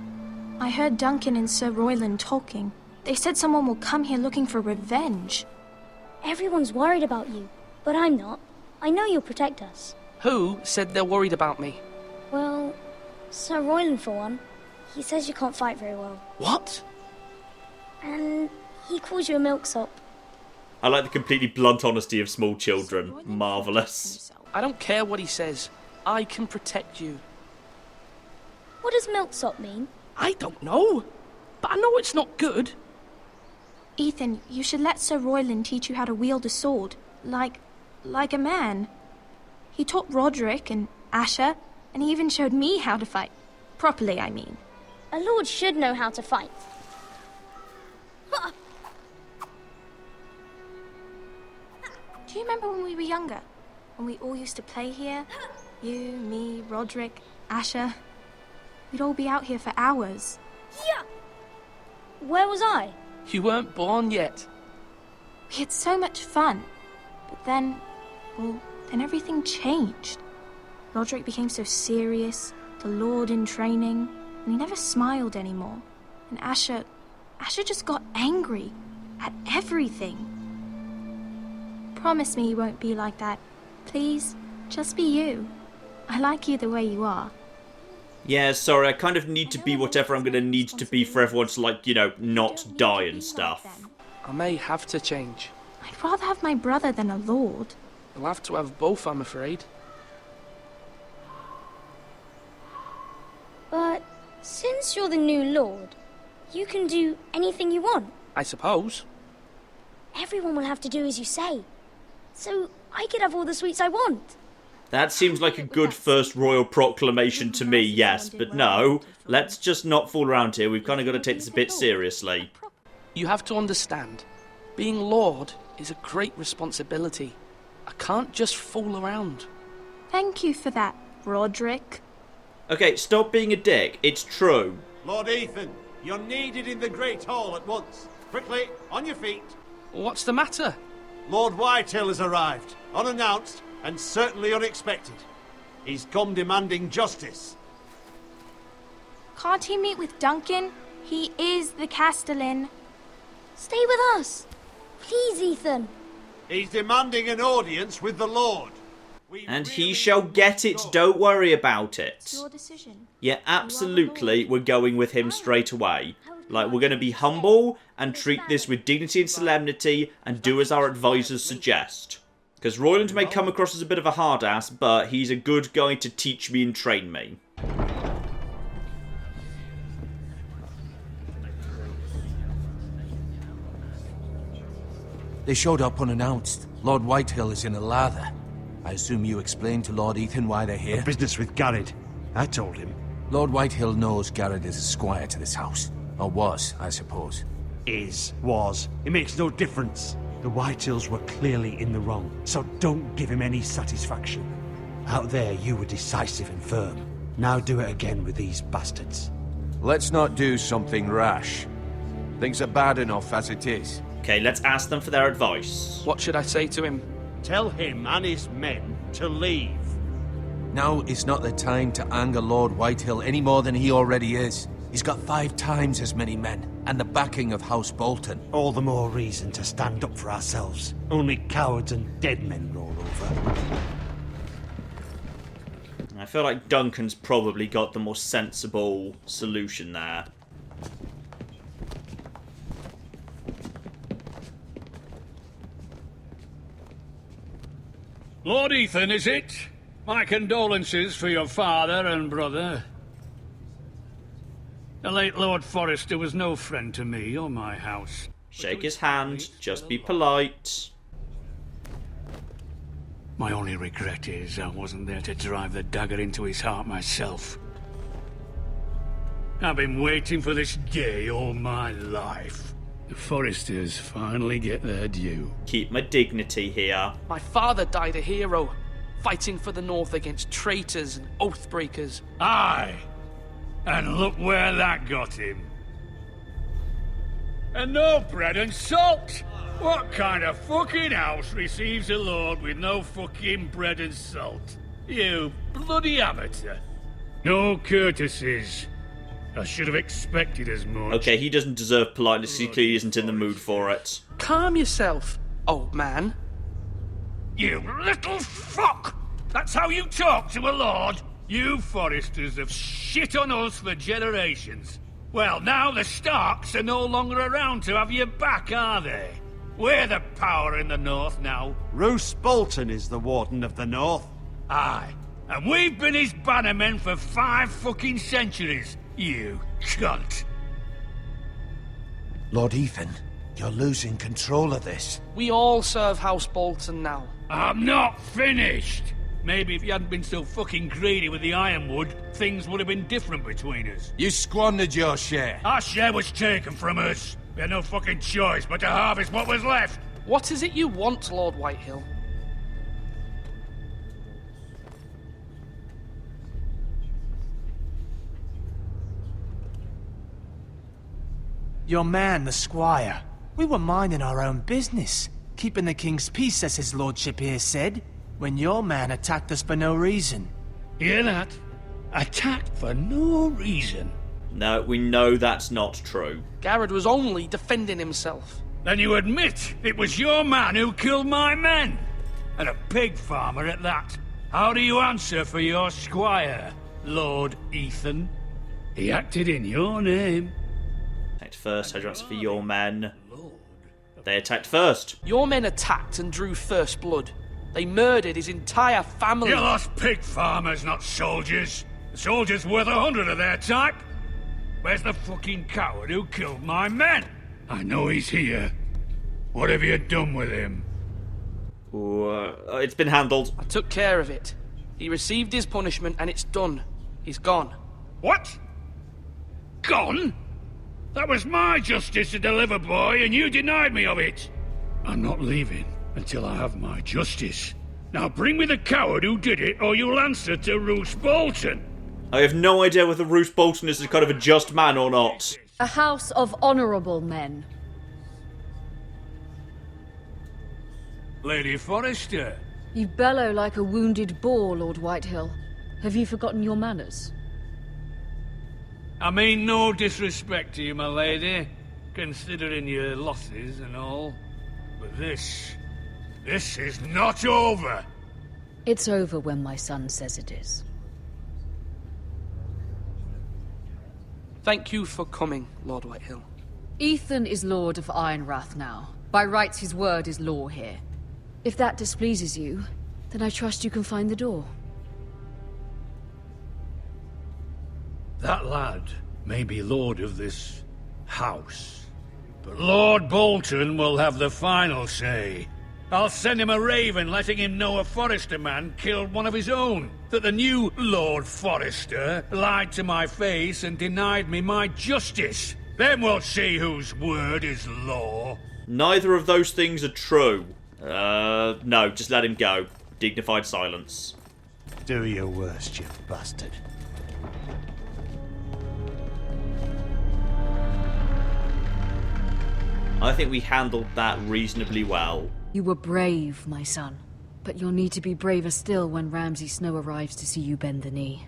I heard Duncan and Sir Royland talking. They said someone will come here looking for revenge. Everyone's worried about you, but I'm not. I know you'll protect us. Who said they're worried about me? Well, Sir Royland for one. He says you can't fight very well. What? And he calls you a milksop. I like the completely blunt honesty of small children. Marvellous. I don't care what he says. I can protect you. What does milksop mean? I don't know. But I know it's not good. Ethan, you should let Sir Royland teach you how to wield a sword. Like a man. He taught Roderick and Asher, and he even showed me how to fight. Properly, I mean. A lord should know how to fight. Do you remember when we were younger? When we all used to play here? You, me, Roderick, Asher. We'd all be out here for hours. Yeah. Where was I? You weren't born yet. We had so much fun. But then everything changed. Roderick became so serious, the Lord in training, and he never smiled anymore. And Asher just got angry at everything. Promise me you won't be like that. Please, just be you. I like you the way you are. Yeah, sorry, I kind of need to be whatever I'm going to need to be for everyone to, like, you know, not die and stuff. I may have to change. I'd rather have my brother than a lord. You'll have to have both, I'm afraid. But since you're the new lord, you can do anything you want. I suppose. Everyone will have to do as you say. So I could have all the sweets I want. That seems like a good first royal proclamation to me, yes, but no, let's just not fool around here. We've kind of got to take this a bit seriously. You have to understand, being Lord is a great responsibility. I can't just fool around. Thank you for that, Roderick. Okay, stop being a dick. It's true. Lord Ethan, you're needed in the Great Hall at once. Quickly, on your feet. What's the matter? Lord Whitehill has arrived, unannounced and certainly unexpected. He's come demanding justice. Can't he meet with Duncan? He is the Castellan. Stay with us. Please, Ethan. He's demanding an audience with the Lord. And he shall get it, don't worry about it. It's your decision. Yeah, absolutely, we're going with him straight away. Like, we're going to be humble and treat this with dignity and solemnity and do as our advisors suggest. Because Royland may come across as a bit of a hard ass, but he's a good guy to teach me and train me. They showed up unannounced. Lord Whitehill is in a lather. I assume you explained to Lord Ethan why they're here? Business with Gareth. I told him. Lord Whitehill knows Gareth is a squire to this house. Or was, I suppose. Was. It makes no difference. The Whitehills were clearly in the wrong, so don't give him any satisfaction. Out there, you were decisive and firm. Now do it again with these bastards. Let's not do something rash. Things are bad enough as it is. Okay, let's ask them for their advice. What should I say to him? Tell him and his men to leave. Now is not the time to anger Lord Whitehill any more than he already is. He's got 5 times as many men, and the backing of House Bolton. All the more reason to stand up for ourselves. Only cowards and dead men roll over. I feel like Duncan's probably got the more sensible solution there. Lord Ethan, is it? My condolences for your father and brother. The late Lord Forrester was no friend to me or my house. Shake his hand, just be polite. My only regret is I wasn't there to drive the dagger into his heart myself. I've been waiting for this day all my life. The Forresters finally get their due. Keep my dignity here. My father died a hero, fighting for the North against traitors and oathbreakers. Aye! And look where that got him. And no bread and salt! What kind of fucking house receives a lord with no fucking bread and salt? You bloody amateur. No courtesies. I should have expected as much. Okay, he doesn't deserve politeness. He clearly isn't in the mood for it. Calm yourself, old man. You little fuck! That's how you talk to a lord? You Forresters have shit on us for generations. Well, now the Starks are no longer around to have your back, are they? We're the power in the North now. Roose Bolton is the Warden of the North. Aye. And we've been his bannermen for 5 fucking centuries. You cunt. Lord Ethan, you're losing control of this. We all serve House Bolton now. I'm not finished. Maybe if you hadn't been so fucking greedy with the ironwood, things would have been different between us. You squandered your share. Our share was taken from us. We had no fucking choice but to harvest what was left. What is it you want, Lord Whitehill? Your man, the squire. We were minding our own business, keeping the king's peace, as his lordship here said, when your man attacked us for no reason. Hear that? Attacked for no reason. No, we know that's not true. Gareth was only defending himself. Then you admit it was your man who killed my men? And a pig farmer at that. How do you answer for your squire, Lord Ethan? He acted in your name. Attacked first, how do you answer for your men? They attacked first. Your men attacked and drew first blood. They murdered his entire family. You lost pig farmers, not soldiers. The soldiers worth 100 of their type. Where's the fucking coward who killed my men? I know he's here. What have you done with him? It's been handled. I took care of it. He received his punishment and it's done. He's gone. What? Gone? That was my justice to deliver, boy, and you denied me of it. I'm not leaving until I have my justice. Now bring me the coward who did it, or you'll answer to Roose Bolton. I have no idea whether Roose Bolton is a kind of a just man or not. A house of honourable men. Lady Forrester. You bellow like a wounded boar, Lord Whitehill. Have you forgotten your manners? I mean no disrespect to you, my lady, considering your losses and all. But this is not over. It's over when my son says it is. Thank you for coming, Lord Whitehill. Ethan is Lord of Ironrath now. By rights, his word is law here. If that displeases you, then I trust you can find the door. That lad may be lord of this house, but Lord Bolton will have the final say. I'll send him a raven letting him know a Forrester man killed one of his own, that the new Lord Forrester lied to my face and denied me my justice. Then we'll see whose word is law. Neither of those things are true. No, just let him go. Dignified silence. Do your worst, you bastard. I think we handled that reasonably well. You were brave, my son. But you'll need to be braver still when Ramsay Snow arrives to see you bend the knee.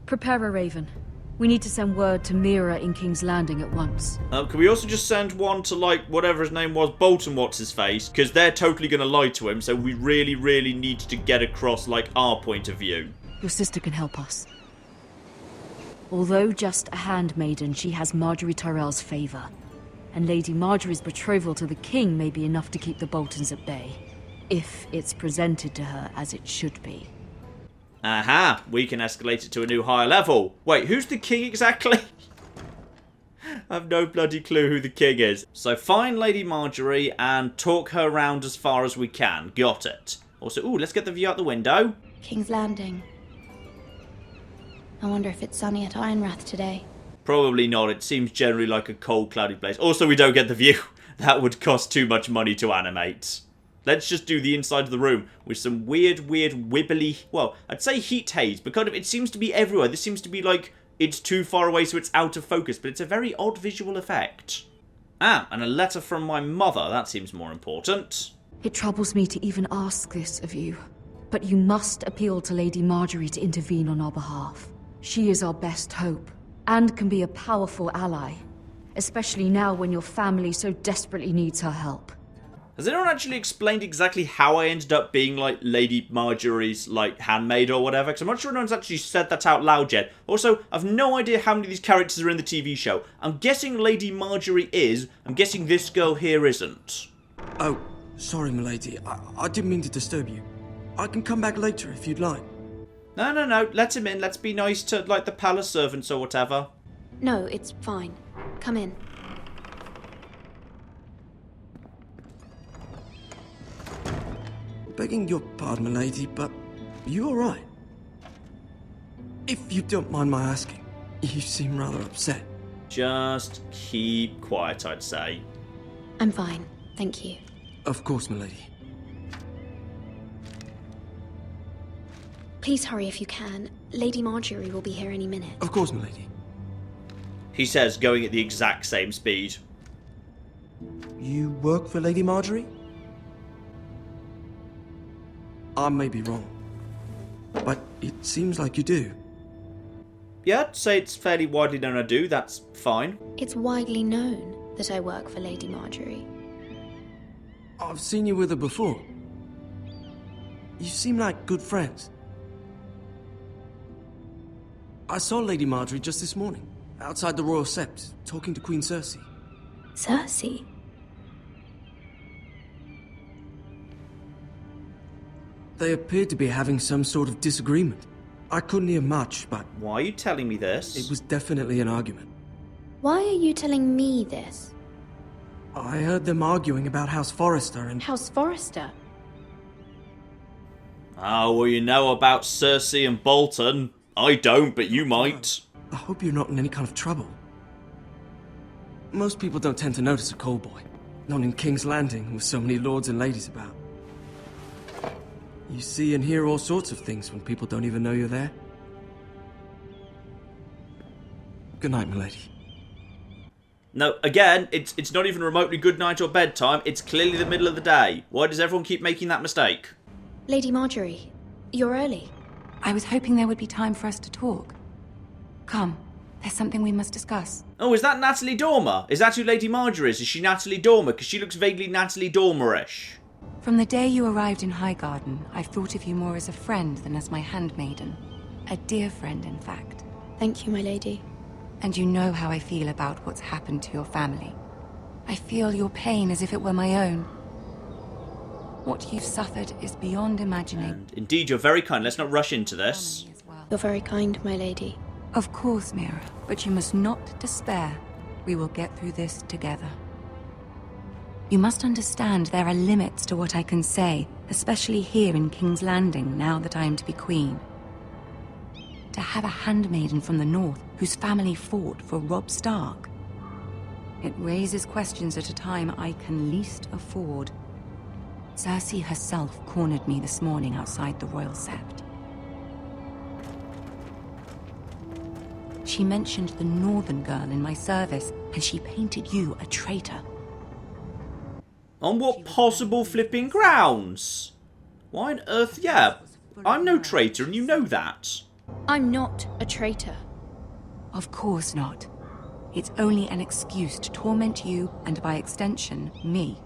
Prepare a raven. We need to send word to Mira in King's Landing at once. Can we also just send one to, like, whatever his name was, Bolton what's-his-face? Because they're totally going to lie to him, so we really, really need to get across, like, our point of view. Your sister can help us. Although just a handmaiden, she has Marjorie Tyrell's favour. And Lady Marjorie's betrothal to the king may be enough to keep the Boltons at bay. if it's presented to her as it should be. Aha, we can escalate it to a new higher level. Wait, who's the king exactly? I have no bloody clue who the king is. So find Lady Marjorie and talk her around as far as we can. Got it. Also, ooh, let's get the view out the window. King's Landing. I wonder if it's sunny at Ironrath today. Probably not. It seems generally like a cold, cloudy place. Also, we don't get the view. That would cost too much money to animate. Let's just do the inside of the room with some weird, wibbly... Well, I'd say heat haze, but kind of it seems to be everywhere. This seems to be like it's too far away so it's out of focus, but it's a very odd visual effect. Ah, and a letter from my mother. That seems more important. It troubles me to even ask this of you, but you must appeal to Lady Marjorie to intervene on our behalf. She is our best hope, and can be a powerful ally, especially now when your family so desperately needs her help. Has anyone actually explained exactly how I ended up being, like, Lady Marjorie's, like, handmaid or whatever? Because I'm not sure anyone's actually said that out loud yet. Also, I've no idea how many of these characters are in the TV show. I'm guessing Lady Marjorie is. I'm guessing this girl here isn't. Oh, sorry, milady. I didn't mean to disturb you. I can come back later if you'd like. No. Let him in. Let's be nice to, like, the palace servants or whatever. No, it's fine. Come in. Begging your pardon, milady, but you alright? If you don't mind my asking, you seem rather upset. Just keep quiet, I'd say. I'm fine, thank you. Of course, milady. Please hurry if you can. Lady Marjorie will be here any minute. Of course, milady. He says, going at the exact same speed. You work for Lady Marjorie? I may be wrong, but it seems like you do. Yeah, I'd say it's fairly widely known I do. That's fine. It's widely known that I work for Lady Marjorie. I've seen you with her before. You seem like good friends. I saw Lady Marjorie just this morning, outside the Royal Sept, talking to Queen Cersei. Cersei? They appeared to be having some sort of disagreement. I couldn't hear much, but... Why are you telling me this? It was definitely an argument. Why are you telling me this? I heard them arguing about House Forrester and... House Forrester? Oh, well, you know about Cersei and Bolton. I don't, but you might. I hope you're not in any kind of trouble. Most people don't tend to notice a call boy. Not in King's Landing, with so many lords and ladies about. You see and hear all sorts of things when people don't even know you're there. Good night, milady. No, again, it's not even remotely good night or bedtime. It's clearly the middle of the day. Why does everyone keep making that mistake? Lady Marjorie, you're early. I was hoping there would be time for us to talk. Come, there's something we must discuss. Oh, is that Natalie Dormer? Is that who Lady Marjorie is? Is she Natalie Dormer? Because she looks vaguely Natalie Dormer-ish. From the day you arrived in Highgarden, I've thought of you more as a friend than as my handmaiden. A dear friend, in fact. Thank you, my lady. And you know how I feel about what's happened to your family. I feel your pain as if it were my own. What you've suffered is beyond imagining. And indeed, you're very kind. Let's not rush into this. You're very kind, my lady. Of course, Mira, but you must not despair. We will get through this together. You must understand there are limits to what I can say, especially here in King's Landing, now that I am to be queen. To have a handmaiden from the north whose family fought for Robb Stark. It raises questions at a time I can least afford. Cersei herself cornered me this morning outside the Royal Sept. She mentioned the northern girl in my service, and she painted you a traitor. On what possible flipping grounds? Why on earth? Yeah, I'm no traitor and you know that. I'm not a traitor. Of course not. It's only an excuse to torment you and by extension, me.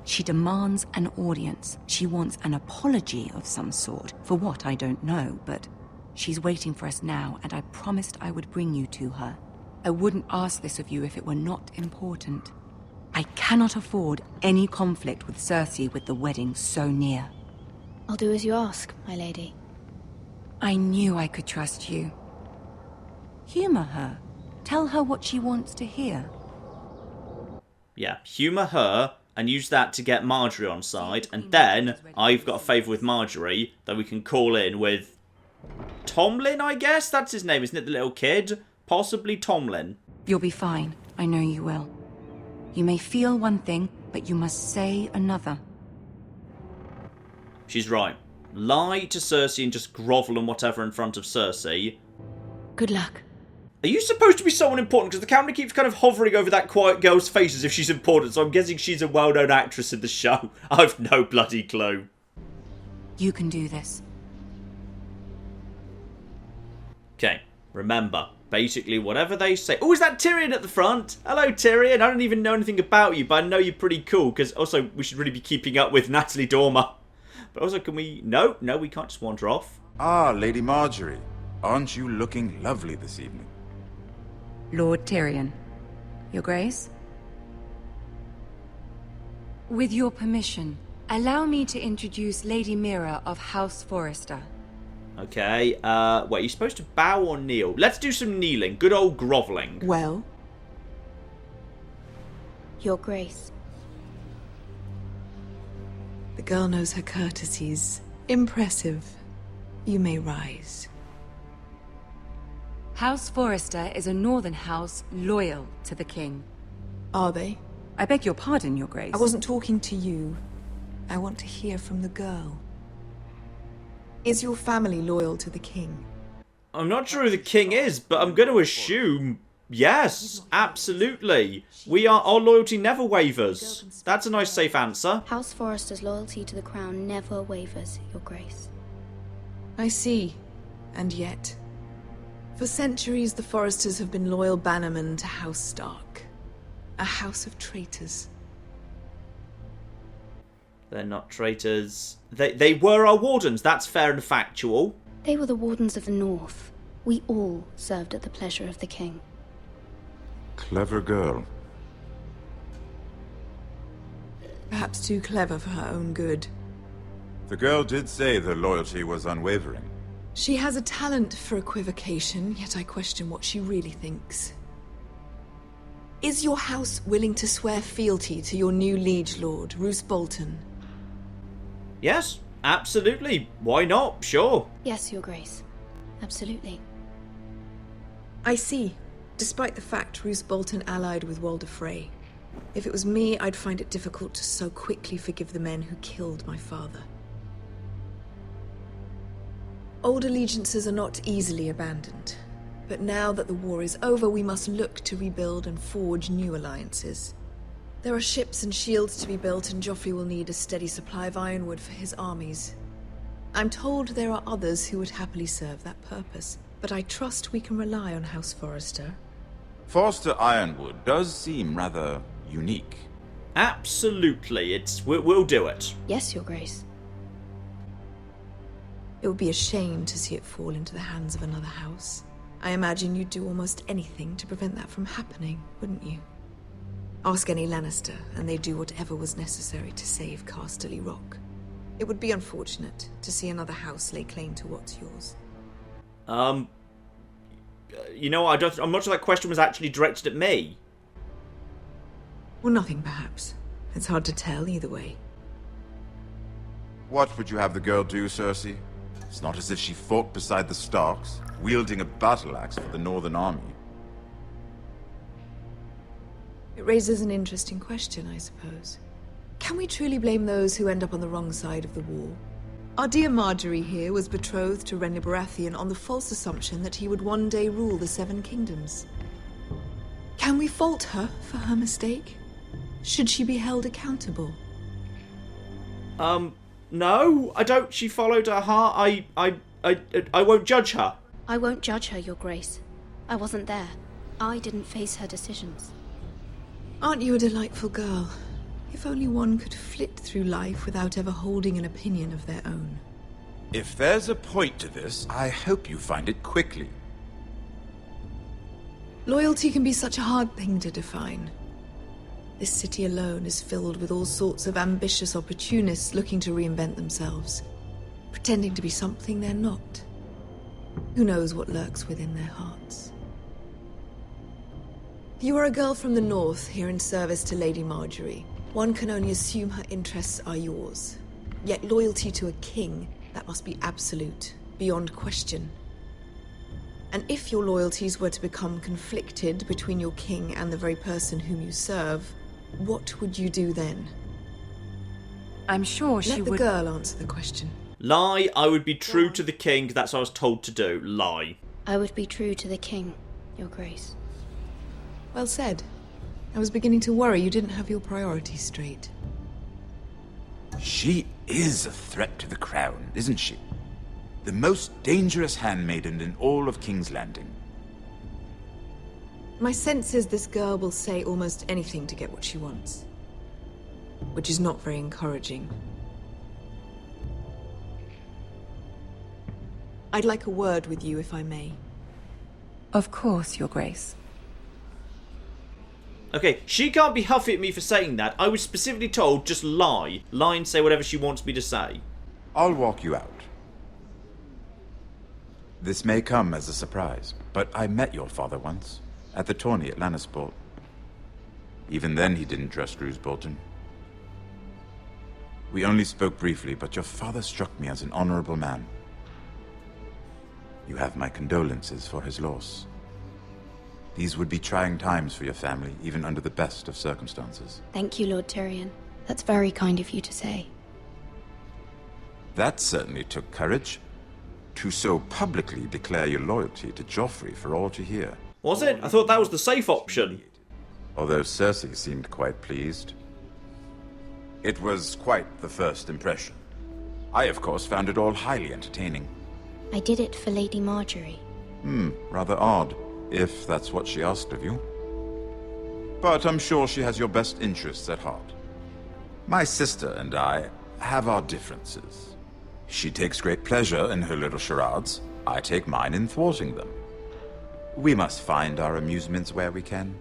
She demands an audience. She wants an apology of some sort, for what I don't know, but she's waiting for us now and I promised I would bring you to her. I wouldn't ask this of you if it were not important. I cannot afford any conflict with Cersei with the wedding so near. I'll do as you ask, my lady. I knew I could trust you. Humor her. Tell her what she wants to hear. Yeah, humour her and use that to get Marjorie on side. And then I've got a favour with Marjorie that we can call in with Tomlin, I guess? That's his name, isn't it? The little kid? Possibly Tomlin. You'll be fine. I know you will. You may feel one thing, but you must say another. She's right. Lie to Cersei and just grovel and whatever in front of Cersei. Good luck. Are you supposed to be someone important? Because the camera keeps kind of hovering over that quiet girl's face as if she's important, so I'm guessing she's a well-known actress in the show. I've no bloody clue. You can do this. Okay, remember, basically whatever they say... Oh, is that Tyrion at the front? Hello, Tyrion. I don't even know anything about you, but I know you're pretty cool, because also we should really be keeping up with Natalie Dormer. But also, can we... No, we can't just wander off. Ah, Lady Marjorie. Aren't you looking lovely this evening? Lord Tyrion. Your Grace? With your permission, allow me to introduce Lady Mira of House Forrester. Okay, wait, you're supposed to bow or kneel? Let's do some kneeling. Good old grovelling. Well? Your Grace. The girl knows her courtesies. Impressive. You may rise. House Forrester is a northern house loyal to the king. Are they? I beg your pardon, Your Grace. I wasn't talking to you. I want to hear from the girl. Is your family loyal to the king? I'm not sure who the king is, but I'm going to assume yes, absolutely. Our loyalty never wavers. That's a nice, safe answer. House Forrester's loyalty to the crown never wavers, Your Grace. I see. And yet... For centuries, the Forresters have been loyal bannermen to House Stark. A house of traitors. They're not traitors. They were our wardens, that's fair and factual. They were the wardens of the North. We all served at the pleasure of the king. Clever girl. Perhaps too clever for her own good. The girl did say their loyalty was unwavering. She has a talent for equivocation, yet I question what she really thinks. Is your house willing to swear fealty to your new liege lord, Roose Bolton? Yes, absolutely. Why not? Sure. Yes, Your Grace. Absolutely. I see. Despite the fact Roose Bolton allied with Walder Frey. If it was me, I'd find it difficult to so quickly forgive the men who killed my father. Old allegiances are not easily abandoned. But now that the war is over, we must look to rebuild and forge new alliances. There are ships and shields to be built, and Joffrey will need a steady supply of ironwood for his armies. I'm told there are others who would happily serve that purpose, but I trust we can rely on House Forrester. Forrester Ironwood does seem rather unique. Absolutely, we'll do it. Yes, Your Grace. It would be a shame to see it fall into the hands of another house. I imagine you'd do almost anything to prevent that from happening, wouldn't you? Ask any Lannister, and they'd do whatever was necessary to save Casterly Rock. It would be unfortunate to see another house lay claim to what's yours. You know, I'm not sure that question was actually directed at me. Well, nothing perhaps. It's hard to tell either way. What would you have the girl do, Cersei? It's not as if she fought beside the Starks, wielding a battle axe for the Northern Army. It raises an interesting question, I suppose. Can we truly blame those who end up on the wrong side of the war? Our dear Marjorie here was betrothed to Renly Baratheon on the false assumption that he would one day rule the Seven Kingdoms. Can we fault her for her mistake? Should she be held accountable? No, I don't. She followed her heart. I won't judge her. I won't judge her, Your Grace. I wasn't there. I didn't face her decisions. Aren't you a delightful girl? If only one could flit through life without ever holding an opinion of their own. If there's a point to this, I hope you find it quickly. Loyalty can be such a hard thing to define. This city alone is filled with all sorts of ambitious opportunists looking to reinvent themselves, pretending to be something they're not. Who knows what lurks within their hearts? You are a girl from the north, here in service to Lady Marjorie. One can only assume her interests are yours. Yet loyalty to a king, that must be absolute, beyond question. And if your loyalties were to become conflicted between your king and the very person whom you serve, what would you do then? I'm sure she would... Let the girl answer the question. Lie, I would be true to the king, that's what I was told to do. Lie. I would be true to the king, Your Grace. Well said. I was beginning to worry you didn't have your priorities straight. She is a threat to the crown, isn't she? The most dangerous handmaiden in all of King's Landing. My sense is this girl will say almost anything to get what she wants. Which is not very encouraging. I'd like a word with you, if I may. Of course, Your Grace. Okay, she can't be huffy at me for saying that. I was specifically told just lie. Lie and say whatever she wants me to say. I'll walk you out. This may come as a surprise, but I met your father once, at the tourney at Lannisport. Even then he didn't trust Roose Bolton. We only spoke briefly, but your father struck me as an honorable man. You have my condolences for his loss. These would be trying times for your family, even under the best of circumstances. Thank you, Lord Tyrion. That's very kind of you to say. That certainly took courage. To so publicly declare your loyalty to Joffrey for all to hear. Was it? I thought that was the safe option. Although Cersei seemed quite pleased. It was quite the first impression. I, of course, found it all highly entertaining. I did it for Lady Marjorie. Rather odd, if that's what she asked of you. But I'm sure she has your best interests at heart. My sister and I have our differences. She takes great pleasure in her little charades. I take mine in thwarting them. We must find our amusements where we can.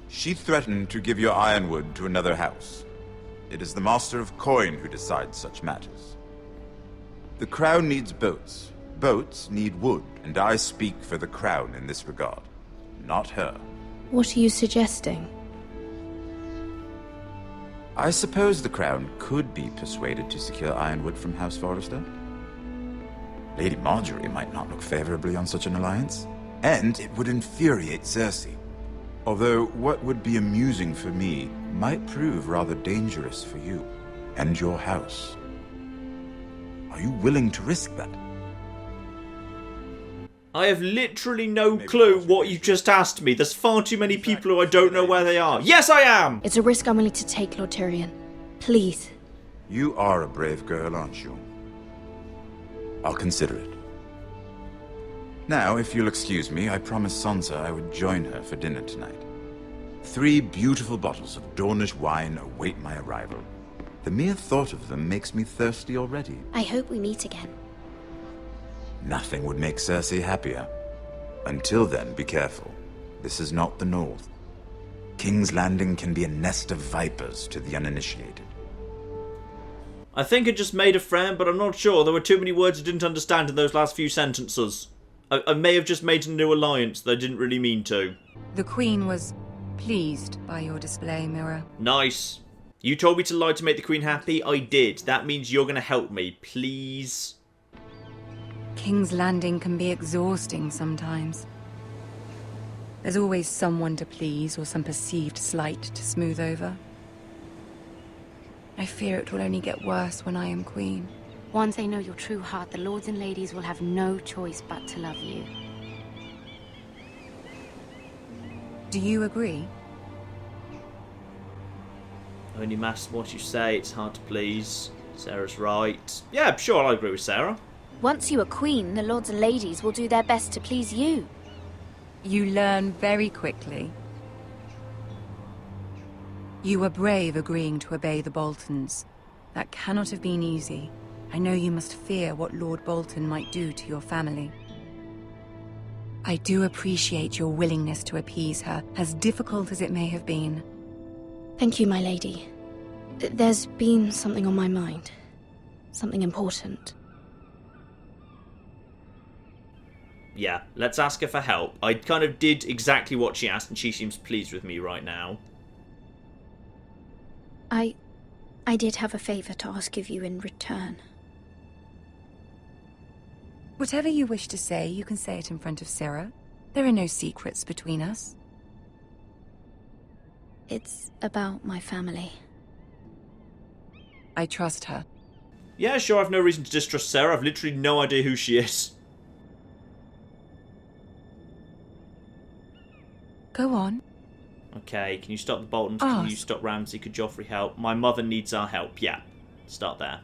She threatened to give your ironwood to another house. It is the Master of Coin who decides such matters. The crown needs boats. Boats need wood, and I speak for the crown in this regard, not her. What are you suggesting? I suppose the crown could be persuaded to secure ironwood from House Forrester. Lady Marjorie might not look favorably on such an alliance, and it would infuriate Cersei. Although what would be amusing for me might prove rather dangerous for you and your house. Are you willing to risk that? I have literally no clue what you just asked me. There's far too many people who I don't know where they are. Yes, I am! It's a risk I'm willing to take, Lord Tyrion. Please. You are a brave girl, aren't you? I'll consider it. Now, if you'll excuse me, I promised Sansa I would join her for dinner tonight. 3 beautiful bottles of Dornish wine await my arrival. The mere thought of them makes me thirsty already. I hope we meet again. Nothing would make Cersei happier. Until then, be careful. This is not the North. King's Landing can be a nest of vipers to the uninitiated. I think I just made a friend, but I'm not sure. There were too many words I didn't understand in those last few sentences. I may have just made a new alliance that I didn't really mean to. The Queen was pleased by your display, Mira. Nice. You told me to lie to make the Queen happy. I did. That means you're going to help me. Please. King's Landing can be exhausting sometimes. There's always someone to please or some perceived slight to smooth over. I fear it will only get worse when I am Queen. Once they know your true heart, the lords and ladies will have no choice but to love you. Do you agree? Only matters what you say, it's hard to please. Sarah's right. Yeah, sure, I agree with Sarah. Once you are queen, the lords and ladies will do their best to please you. You learn very quickly. You were brave agreeing to obey the Boltons. That cannot have been easy. I know you must fear what Lord Bolton might do to your family. I do appreciate your willingness to appease her, as difficult as it may have been. Thank you, my lady. There's been something on my mind. Something important. Yeah, let's ask her for help. I kind of did exactly what she asked, and she seems pleased with me right now. I did have a favor to ask of you in return. Whatever you wish to say, you can say it in front of Sarah. There are no secrets between us. It's about my family. I trust her. Yeah, sure, I've no reason to distrust Sarah. I've literally no idea who she is. Go on. Okay, can you stop the Boltons? Can you Ask. stop Ramsay? Could Joffrey help? My mother needs our help. Yeah, start there.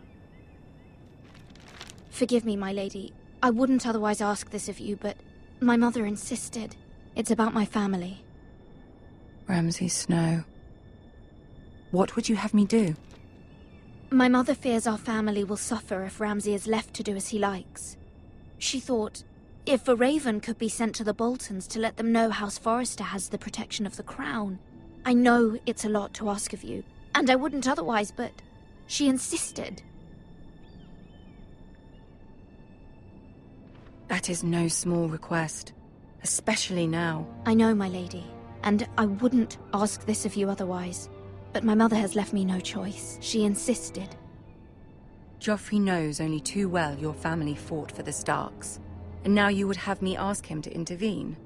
Forgive me, my lady. I wouldn't otherwise ask this of you, but my mother insisted. It's about my family. Ramsay Snow. What would you have me do? My mother fears our family will suffer if Ramsay is left to do as he likes. She thought, if a raven could be sent to the Boltons to let them know House Forrester has the protection of the crown. I know it's a lot to ask of you, and I wouldn't otherwise, but she insisted. That is no small request, especially now. I know, my lady, and I wouldn't ask this of you otherwise. But my mother has left me no choice. She insisted. Joffrey knows only too well your family fought for the Starks, and now you would have me ask him to intervene.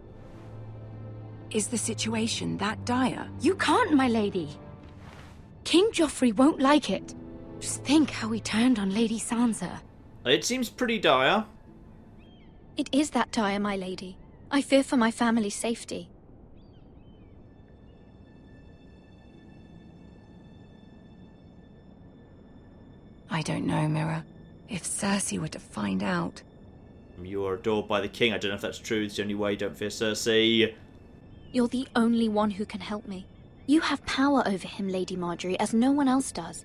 Is the situation that dire? You can't, my lady. King Joffrey won't like it. Just think how he turned on Lady Sansa. It seems pretty dire. It is that dire, my lady. I fear for my family's safety. I don't know, Mira. If Cersei were to find out... You are adored by the king. I don't know if that's true. It's the only way. Don't fear Cersei. You're the only one who can help me. You have power over him, Lady Marjorie, as no one else does.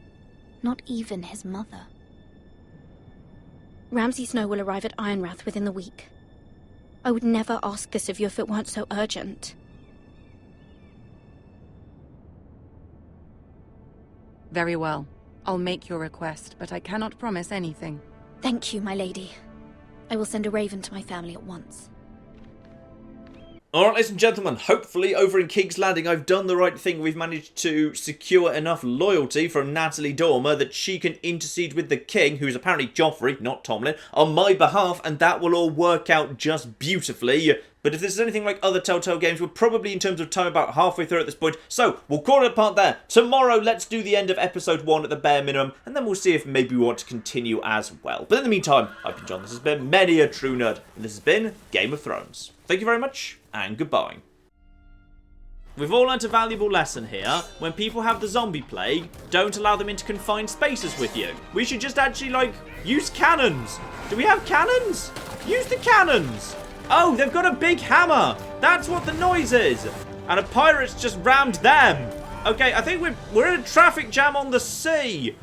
Not even his mother. Ramsay Snow will arrive at Ironrath within the week. I would never ask this of you if it weren't so urgent. Very well. I'll make your request, but I cannot promise anything. Thank you, my lady. I will send a raven to my family at once. Alright, ladies and gentlemen, hopefully over in King's Landing I've done the right thing. We've managed to secure enough loyalty from Natalie Dormer that she can intercede with the king, who's apparently Joffrey, not Tomlin, on my behalf, and that will all work out just beautifully. But if this is anything like other Telltale games, we're probably in terms of time about halfway through at this point, so we'll call it a part there. Tomorrow, let's do the end of episode 1 at the bare minimum, and then we'll see if maybe we want to continue as well. But in the meantime, I've been John, this has been Many a True Nerd, and this has been Game of Thrones. Thank you very much, and goodbye. We've all learnt a valuable lesson here. When people have the zombie plague, don't allow them into confined spaces with you. We should just actually, like, use cannons. Do we have cannons? Use the cannons. Oh, they've got a big hammer. That's what the noise is. And a pirate's just rammed them. Okay, I think we're in a traffic jam on the sea.